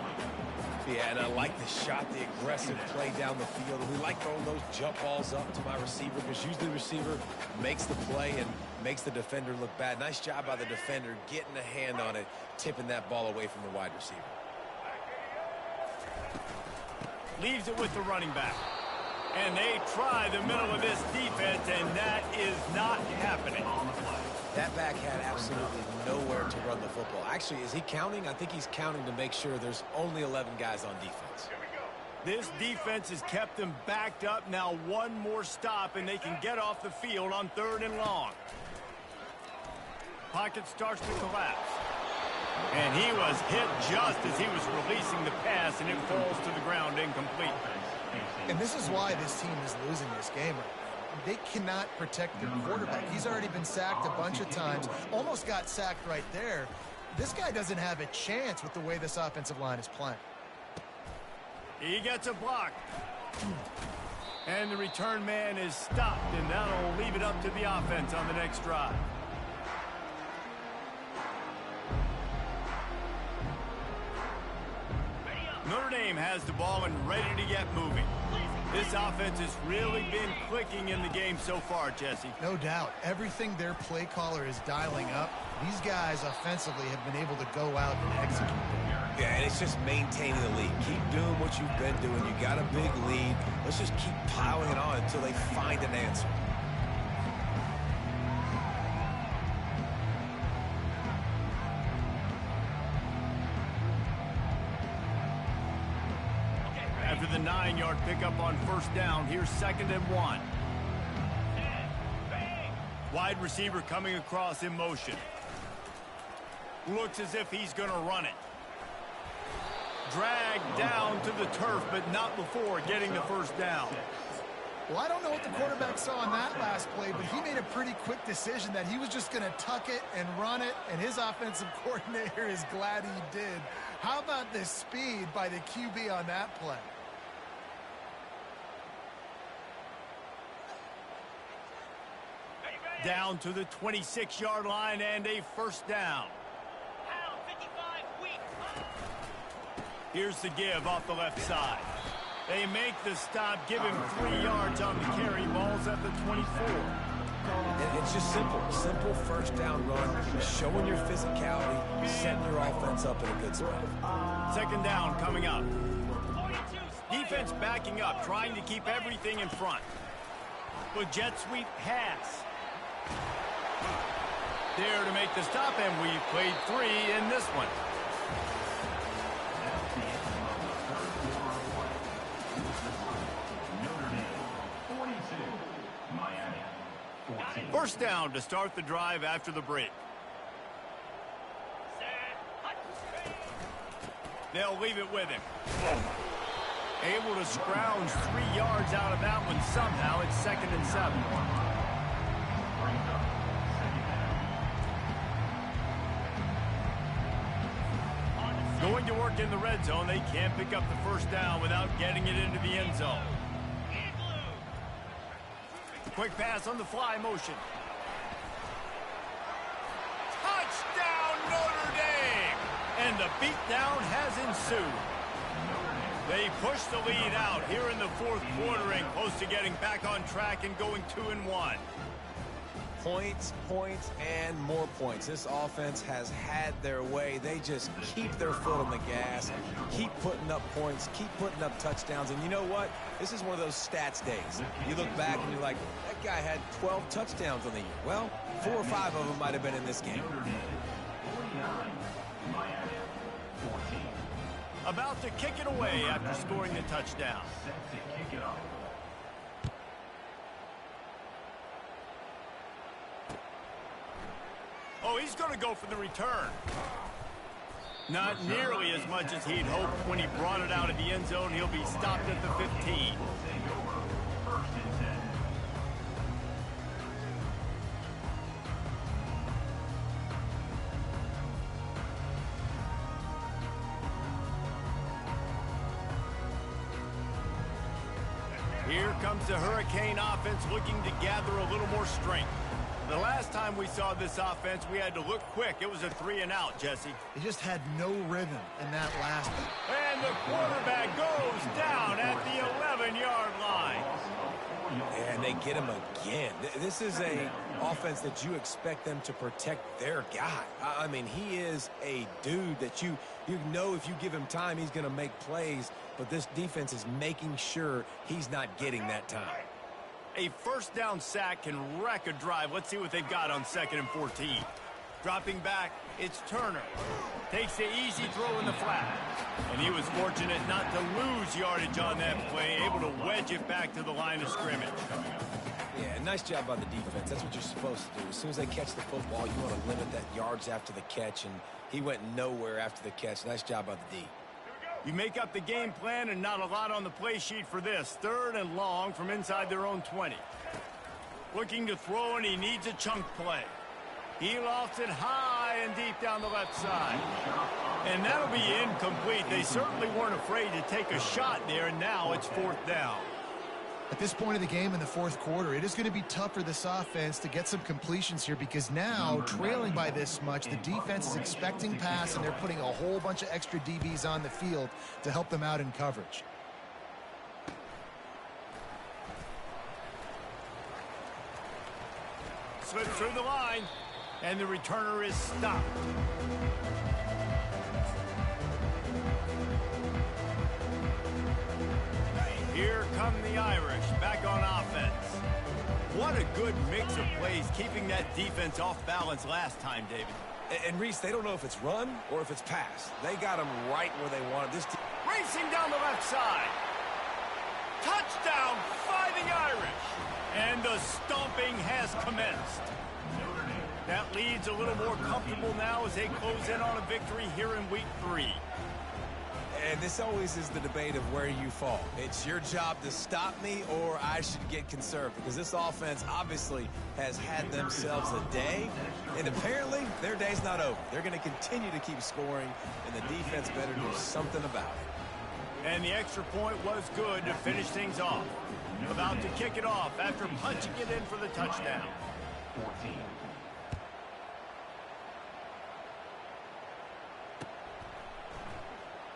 C: Yeah, and I like the shot, the aggressive play down the field. We like throwing those jump balls up to my receiver because usually the receiver makes the play and makes the defender look bad. Nice job by the defender getting a hand on it, tipping that ball away from the wide receiver.
B: Leaves it with the running back. And they try the middle of this defense, and that is not happening.
C: That back had absolutely nowhere to run the football. Actually, is he counting? I think he's counting to make sure there's only 11 guys on defense.
B: This defense has kept them backed up. Now one more stop, and they can get off the field on 3rd and long. Pocket starts to collapse. And he was hit just as he was releasing the pass, and it falls to the ground incomplete.
D: And this is why this team is losing this game. They cannot protect their quarterback. He's already been sacked a bunch of times. Almost got sacked right there. This guy doesn't have a chance with the way this offensive line is playing.
B: He gets a block. And the return man is stopped, and that'll leave it up to the offense on the next drive. Notre Dame has the ball and ready to get moving. This offense has really been clicking in the game so far, Jesse.
D: No doubt. Everything their play caller is dialing up, these guys offensively have been able to go out and execute.
C: Yeah, and it's just maintaining the lead. Keep doing what you've been doing. You got a big lead. Let's just keep piling it on until they find an answer.
B: After the 9-yard pickup on first down, here's 2nd and 1. Wide receiver coming across in motion. Looks as if he's going to run it. Dragged down to the turf, but not before getting the first down.
D: Well, I don't know what the quarterback saw on that last play, but he made a pretty quick decision that he was just going to tuck it and run it, and his offensive coordinator is glad he did. How about the speed by the QB on that play?
B: Down to the 26-yard line and a first down. Here's the give off the left side. They make the stop, give him 3 yards on the carry. Ball's at the 24.
C: It's just simple. Simple first down run, showing your physicality, setting your offense up in a good spot.
B: 2nd down coming up. Defense backing up, trying to keep everything in front. With jet sweep pass. There to make the stop, and we've played 3 in this one. First down to start the drive after the break. They'll leave it with him. Able to scrounge 3 yards out of that one somehow. It's 2nd and 7. Going to work in the red zone. They can't pick up the first down without getting it into the end zone. Quick pass on the fly motion. Touchdown, Notre Dame! And the beatdown has ensued. They push the lead out here in the 4th quarter and close to getting back on track and going 2-1.
C: Points, points, and more points. This offense has had their way. They just keep their foot on the gas, keep putting up points, keep putting up touchdowns. And you know what? This is one of those stats days. You look back and you're like, that guy had 12 touchdowns on the year. Well, 4 or 5 of them might have been in this game.
B: About to kick it away after scoring the touchdown. Oh, he's going to go for the return. Not nearly as much as he'd hoped when he brought it out of the end zone. He'll be stopped at the 15. Here comes the Hurricane offense looking to gather a little more strength. The last time we saw this offense, we had to look quick. It was a 3-and-out, Jesse.
D: He just had no rhythm in that last one.
B: And the quarterback goes down at the 11-yard line.
C: And they get him again. This is a offense that you expect them to protect their guy. I mean, he is a dude that you know if you give him time, he's going to make plays. But this defense is making sure he's not getting that time.
B: A first down sack can wreck a drive. Let's see what they've got on 2nd and 14. Dropping back, it's Turner. Takes the easy throw in the flat. And he was fortunate not to lose yardage on that play, able to wedge it back to the line of scrimmage.
C: Yeah, nice job by the defense. That's what you're supposed to do. As soon as they catch the football, you want to limit that yards after the catch, and he went nowhere after the catch. Nice job by the D.
B: You make up the game plan and not a lot on the play sheet for this. 3rd and long from inside their own 20. Looking to throw, and he needs a chunk play. He lofts it high and deep down the left side. And that'll be incomplete. They certainly weren't afraid to take a shot there, and now it's 4th down.
D: At this point of the game in the fourth quarter, it is going to be tough for this offense to get some completions here because now, trailing by this much, the defense is expecting pass, and they're putting a whole bunch of extra DBs on the field to help them out in coverage.
B: Slips through the line, and the returner is stopped. Here come the Irish back on offense. What a good mix of plays, keeping that defense off balance last time, David.
C: And Reese, they don't know if it's run or if it's pass. They got them right where they wanted. This
B: racing down the left side. Touchdown, Fighting Irish. And the stomping has commenced. That lead's a little more comfortable now as they close in on a victory here in week 3.
C: And this always is the debate of where you fall. It's your job to stop me, or I should get conserved, because this offense obviously has had themselves a day, and apparently their day's not over. They're going to continue to keep scoring, and the defense better do something about it.
B: And the extra point was good to finish things off. About to kick it off after punching it in for the touchdown.
F: 14.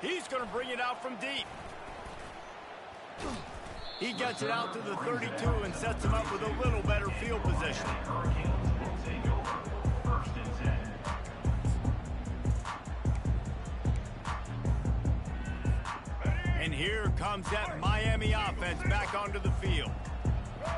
B: He's going to bring it out from deep. He gets it out to the 32 and sets him up with a little better field position. And here comes that Miami offense back onto the field.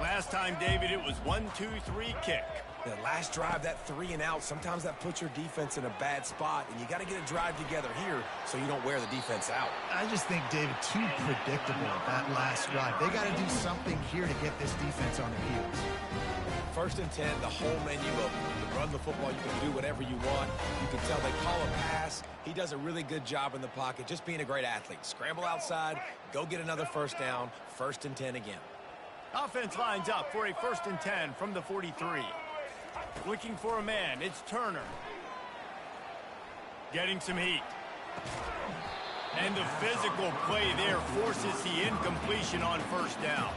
B: Last time, David, it was 1-2-3 kick.
C: The last drive, that 3 and out, sometimes that puts your defense in a bad spot, and you got to get a drive together here so you don't wear the defense out.
D: I just think, David, too predictable that last drive. They got to do something here to get this defense on their heels.
C: 1st and 10, the whole menu open. You can run the football, you can do whatever you want. You can tell they call a pass. He does a really good job in the pocket, just being a great athlete. Scramble outside, go get another 1st down, 1st and 10 again.
B: Offense lines up for a 1st and 10 from the 43. Looking for a man, it's Turner. Getting some heat. And the physical play there forces the incompletion on 1st down.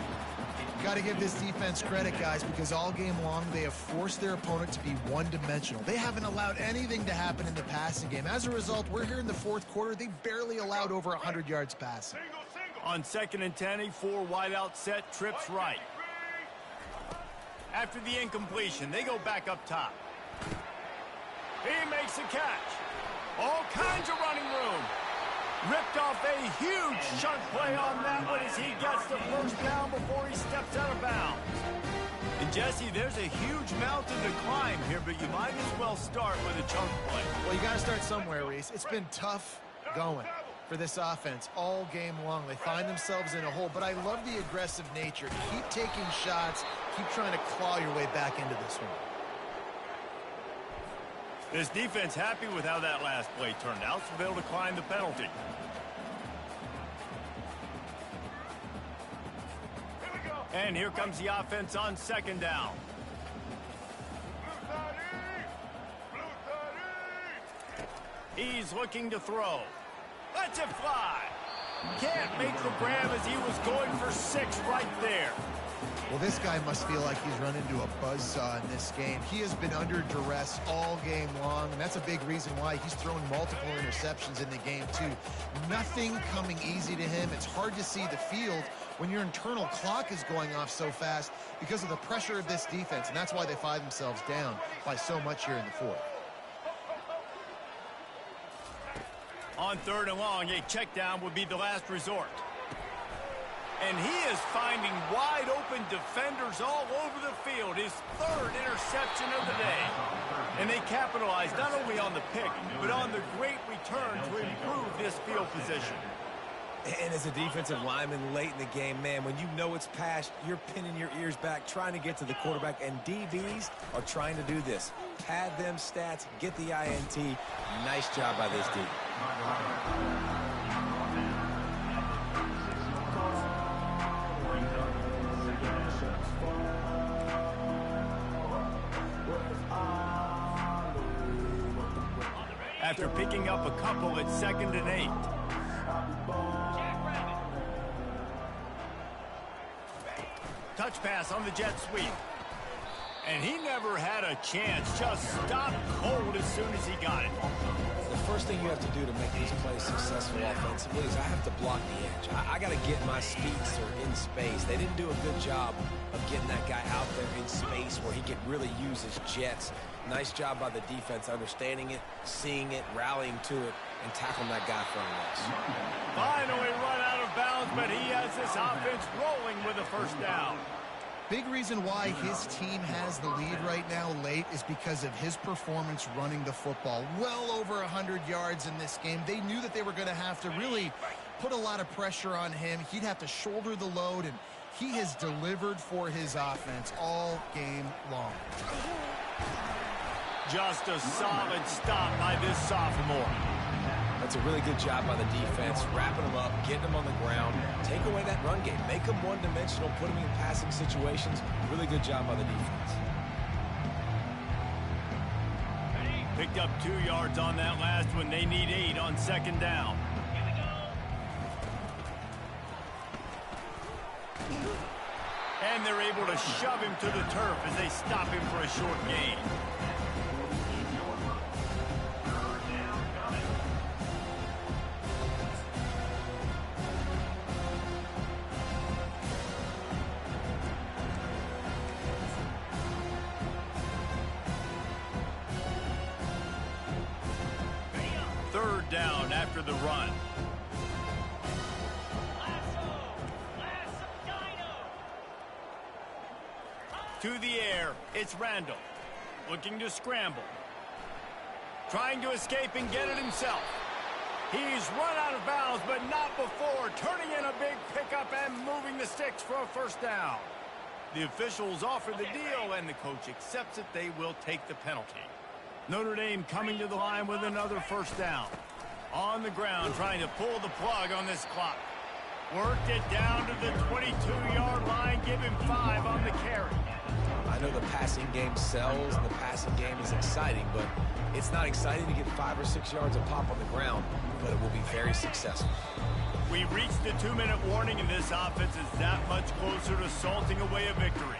D: Got to give this defense credit, guys, because all game long they have forced their opponent to be one-dimensional. They haven't allowed anything to happen in the passing game. As a result, we're here in the fourth quarter. They barely allowed over 100 yards passing.
B: On 2nd and 10, a 4-wideout set, trips right. After the incompletion, they go back up top. He makes a catch. All kinds of running room. Ripped off a huge chunk play on that one as he gets the 1st down before he steps out of bounds. And Jesse, there's a huge mountain to climb here, but you might as well start with a chunk play.
D: Well, you got to start somewhere, Reese. It's been tough going for this offense all game long. They find themselves in a hole, but I love the aggressive nature. Keep taking shots. Keep trying to claw your way back into this one.
B: This defense happy with how that last play turned out, so they'll decline the penalty. And here comes the offense on 2nd down. He's looking to throw. Lets it fly. Can't make the grab as he was going for 6 right there.
D: Well, this guy must feel like he's run into a buzzsaw in this game. He has been under duress all game long, and that's a big reason why he's thrown multiple interceptions in the game, too. Nothing coming easy to him. It's hard to see the field when your internal clock is going off so fast because of the pressure of this defense, and that's why they find themselves down by so much here in the fourth.
B: On 3rd and long, a check down would be the last resort. And he is finding wide open defenders all over the field. His 3rd interception of the day. And they capitalize not only on the pick, but on the great return to improve this field position.
C: And as a defensive lineman late in the game, man, when you know it's past, you're pinning your ears back, trying to get to the quarterback, and DBs are trying to do this. Pad them stats, get the INT. Nice job by this D.
B: After picking up a couple at 2nd and 8. Touch pass on the jet sweep. And he never had a chance. Just stopped cold as soon as he got it.
C: The first thing you have to do to make these plays successful offensively is I have to block the edge. I got to get my speedster in space. They didn't do a good job of getting that guy out there in space where he could really use his jets. Nice job by the defense understanding it, seeing it, rallying to it, and tackling that guy for a loss.
B: Finally run out of bounds, but he has this offense rolling with a first down.
D: Big reason why his team has the lead right now late is because of his performance running the football. Well over 100 yards in this game. They knew that they were going to have to really put a lot of pressure on him. He'd have to shoulder the load, and he has delivered for his offense all game long.
B: Just a solid stop by this sophomore.
C: That's a really good job by the defense, wrapping them up, getting them on the ground, take away that run game, make them one-dimensional, put them in passing situations. Really good job by the defense.
B: Picked up 2 yards on that last one. They need 8 on second down. And they're able to shove him to the turf as they stop him for a short gain. Third down after the run. To the air, it's Randall. Looking to scramble. Trying to escape and get it himself. He's run out of bounds, but not before. Turning in a big pickup and moving the sticks for a first down. The officials offer the deal, and the coach accepts it. They will take the penalty. Notre Dame coming to the line with another first down. On the ground, trying to pull the plug on this clock. Worked it down to the 22-yard line. Give him 5 on the carry.
C: I know the passing game sells and the passing game is exciting, but it's not exciting to get 5 or 6 yards of pop on the ground, but it will be very successful.
B: We reached the 2-minute warning, and this offense is that much closer to salting away a victory.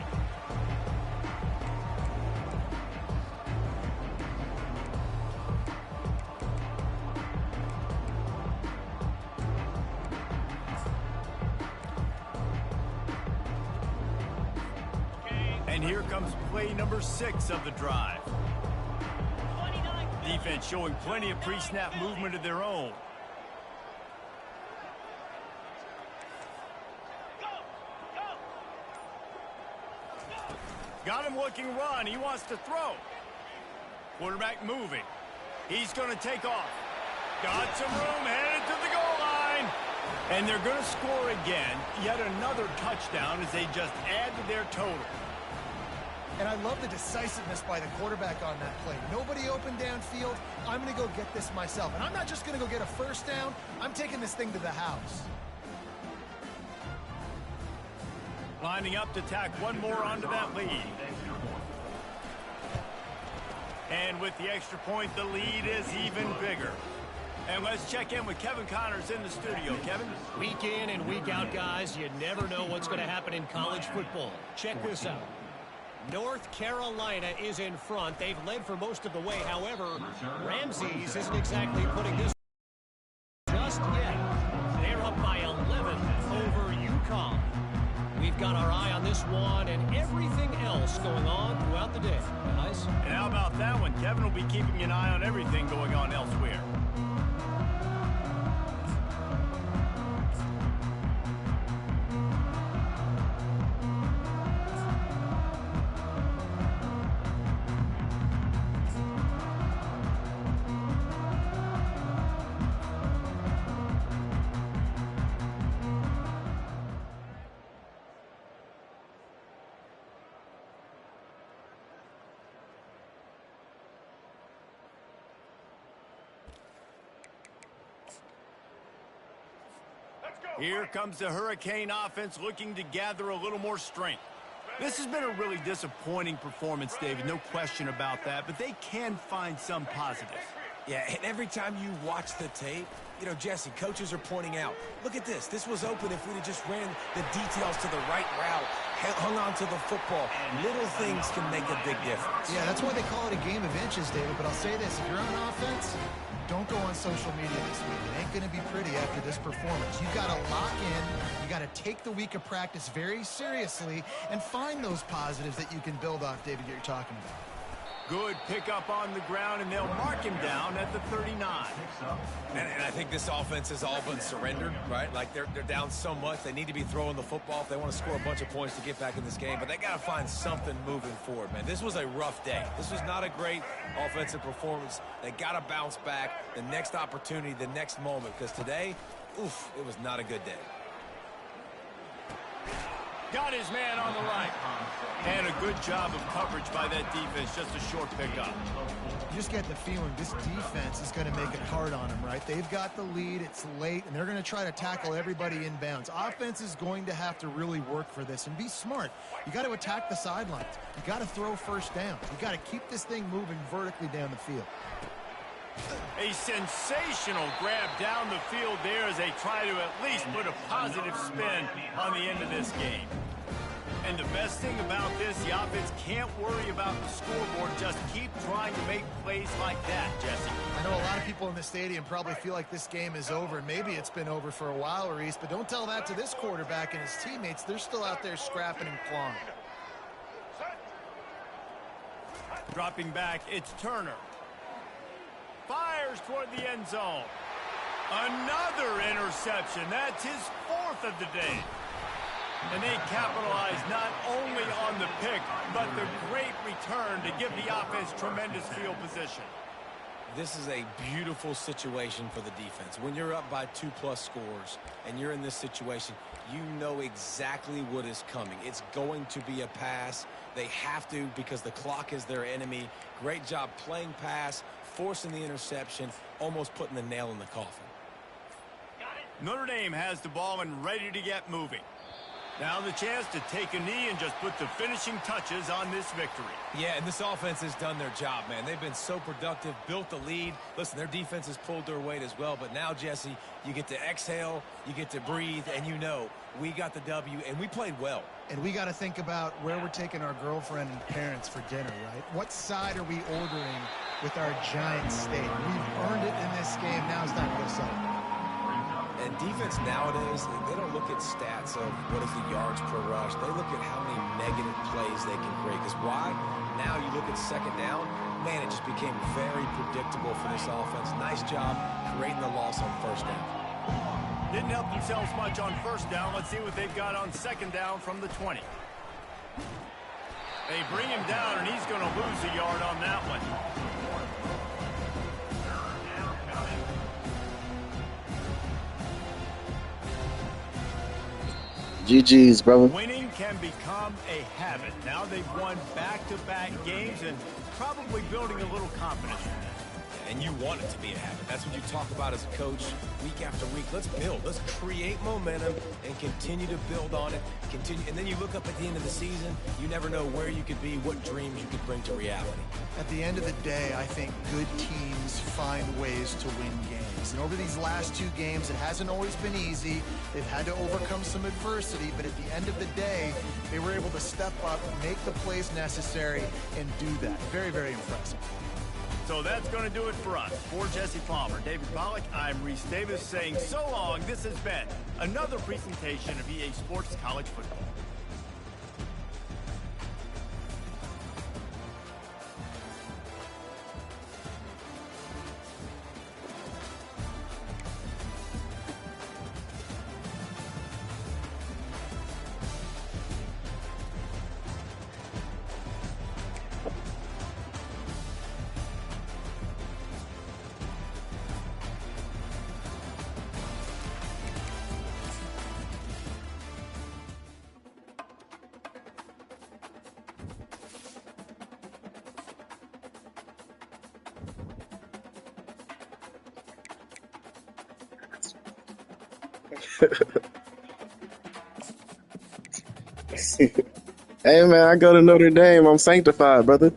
B: And here comes play number 6 of the drive. Defense showing plenty of pre-snap movement of their own. Got him looking run. He wants to throw. Quarterback moving. He's going to take off. Got some room, headed to the goal line. And they're going to score again. Yet another touchdown as they just add to their total.
D: And I love the decisiveness by the quarterback on that play. Nobody open downfield. I'm going to go get this myself. And I'm not just going to go get a first down. I'm taking this thing to the house.
B: Lining up to tack one more onto that lead. And with the extra point, the lead is even bigger. And let's check in with Kevin Connors in the studio. Kevin?
E: Week in and week out, guys, you never know what's going to happen in college football. Check this out. North Carolina is in front. They've led for most of the way. However, Ramses isn't exactly putting this just yet. They're up by 11 over UConn. We've got our eye on this one and everything else going on throughout the day. Guys?
B: And how about that one? Kevin will be keeping an eye on everything going on elsewhere. Here comes the Hurricane offense looking to gather a little more strength. This has been a really disappointing performance, David, no question about that, but they can find some positives.
C: Yeah, and every time you watch the tape, you know, Jesse, coaches are pointing out, look at this. This was open if we'd have just ran the details to the right route, hung on to the football. Little things can make a big difference.
D: Yeah, that's why they call it a game of inches, David. But I'll say this, if you're on offense, don't go on social media this week. It ain't going to be pretty after this performance. You've got to lock in. You got to take the week of practice very seriously and find those positives that you can build off, David, that you're talking about.
B: Good pickup on the ground, and they'll mark him down at the 39.
C: And I think this offense has all been surrendered, right? Like they're down so much. They need to be throwing the football if they want to score a bunch of points to get back in this game. But they got to find something moving forward, man. This was a rough day. This was not a great offensive performance. They got to bounce back. The next opportunity, the next moment. Because today, oof, it was not a good day.
B: Got his man on the right. And a good job of coverage by that defense. Just a short pickup.
D: You just get the feeling this defense is going to make it hard on them, right? They've got the lead. It's late, and they're going to try to tackle everybody inbounds. Offense is going to have to really work for this and be smart. You got to attack the sidelines. You got to throw first down. You got to keep this thing moving vertically down the field.
B: A sensational grab down the field there as they try to at least put a positive spin on the end of this game. And the best thing about this, the offense can't worry about the scoreboard. Just keep trying to make plays like that, Jesse.
D: I know a lot of people in the stadium probably feel like this game is over, and maybe it's been over for a while, Reese, but don't tell that to this quarterback and his teammates. They're still out there scrapping and clawing.
B: Dropping back, it's Turner. Fires toward the end zone. Another interception. That's his fourth of the day. And they capitalize not only on the pick, but the great return to give the offense tremendous field position.
C: This is a beautiful situation for the defense. When you're up by 2+ scores and you're in this situation, you know exactly what is coming. It's going to be a pass. They have to because the clock is their enemy. Great job playing pass, forcing the interception, almost putting the nail in the coffin.
B: Notre Dame has the ball and ready to get moving. Now the chance to take a knee and just put the finishing touches on this victory.
C: Yeah, and this offense has done their job, man. They've been so productive, built the lead. Listen, their defense has pulled their weight as well. But now, Jesse, you get to exhale, you get to breathe, and you know we got the W, and we played well.
D: And we got to think about where we're taking our girlfriend and parents for dinner, right? What side are we ordering with our giant steak? We've earned it in this game. Now it's time to go celebrate.
C: And defense nowadays, they don't look at stats of what is the yards per rush. They look at how many negative plays they can create. Because why? Now you look at second down, man, it just became very predictable for this offense. Nice job creating the loss on first down.
B: Didn't help themselves much on first down. Let's see what they've got on second down from the 20. They bring him down, and he's going to lose a yard on that one.
A: GG's, brother.
B: Winning can become a habit. Now they've won back-to-back games and probably building a little confidence in that.
C: And you want it to be a habit. That's what you talk about as a coach week after week. Let's build. Let's create momentum and continue to build on it. And then you look up at the end of the season, you never know where you could be, what dreams you could bring to reality.
D: At the end of the day, I think good teams find ways to win games. And over these last two games, it hasn't always been easy. They've had to overcome some adversity, but at the end of the day, they were able to step up, make the plays necessary, and do that. Very, very impressive.
B: So that's going to do it for us. For Jesse Palmer, David Pollack, I'm Reese Davis saying so long. This has been another presentation of EA Sports College Football.
A: Hey, man, I go to Notre Dame. I'm sanctified, brother.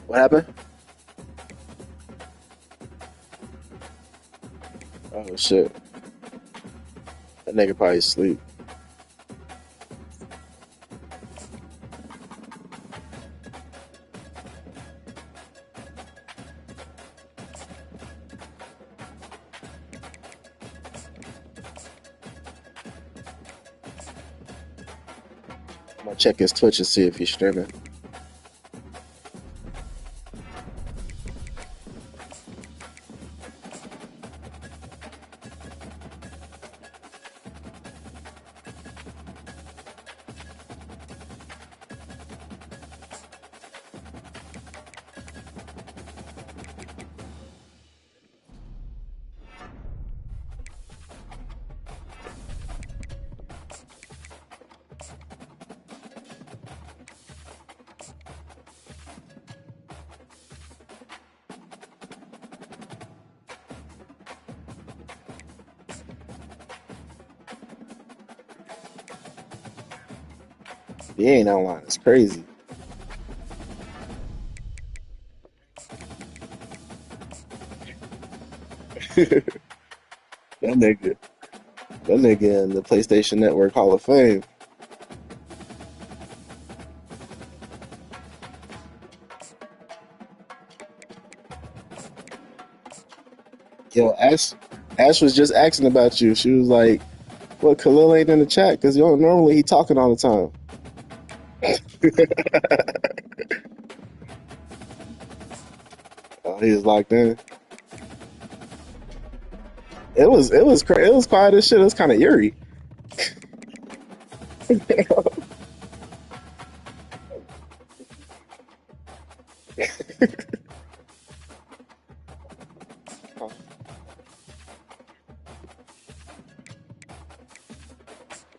A: What happened? Oh shit. That nigga probably asleep. I'm gonna check his Twitch and see if he's streaming. He ain't online. It's crazy. That nigga, that nigga in the PlayStation Network Hall of Fame. Yo, Ash was just asking about you. She was like, "What? Khalil ain't in the chat because normally he talking all the time." Oh, he was locked in. It was quiet as shit. It was kind of eerie.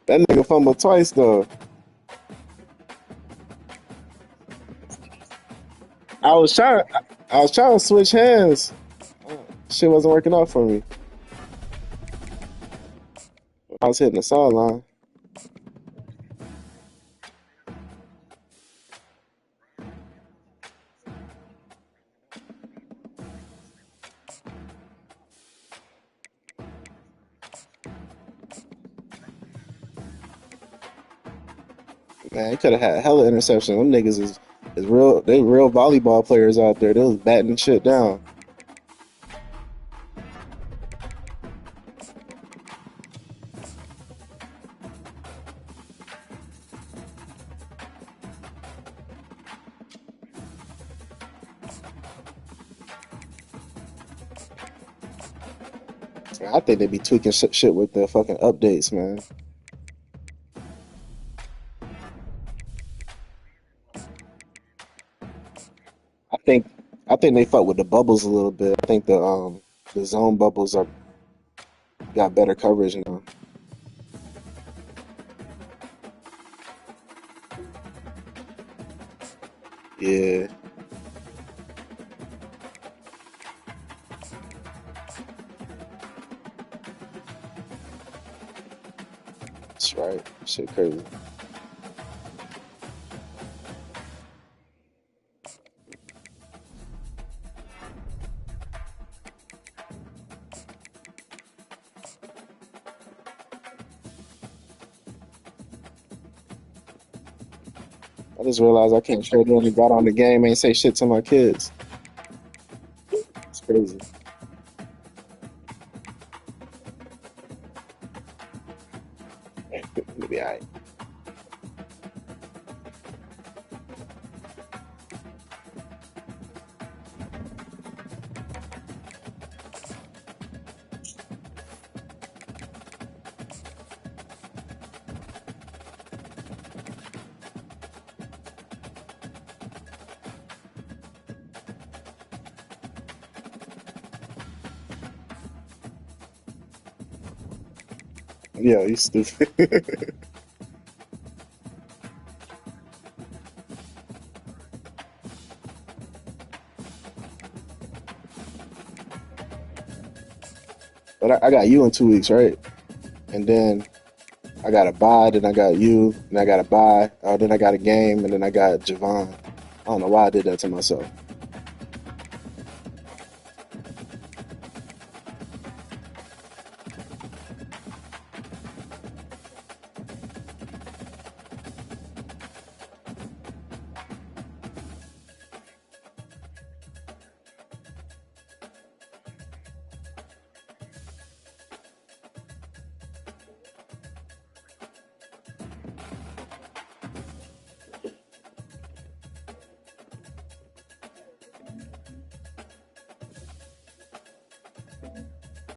A: That nigga fumbled twice though. I was trying, I was trying to switch hands. Shit wasn't working out for me. I was hitting the sideline. Man, he could have had hella interception. Them niggas is real. They real volleyball players out there. They was batting shit down. I think they be tweaking shit with the fucking updates, man. I think I think they fuck with the bubbles a little bit. I think the zone bubbles are got better coverage now. Yeah, that's right. Shit crazy. I just realized I can't trade in and got on the game, ain't say shit to my kids. It's crazy. Maybe I. Yeah, you stupid. But I got you in 2 weeks, right? And then I got a bye, then I got you, then I got a bye, then I got a game, and then I got Javon. I don't know why I did that to myself.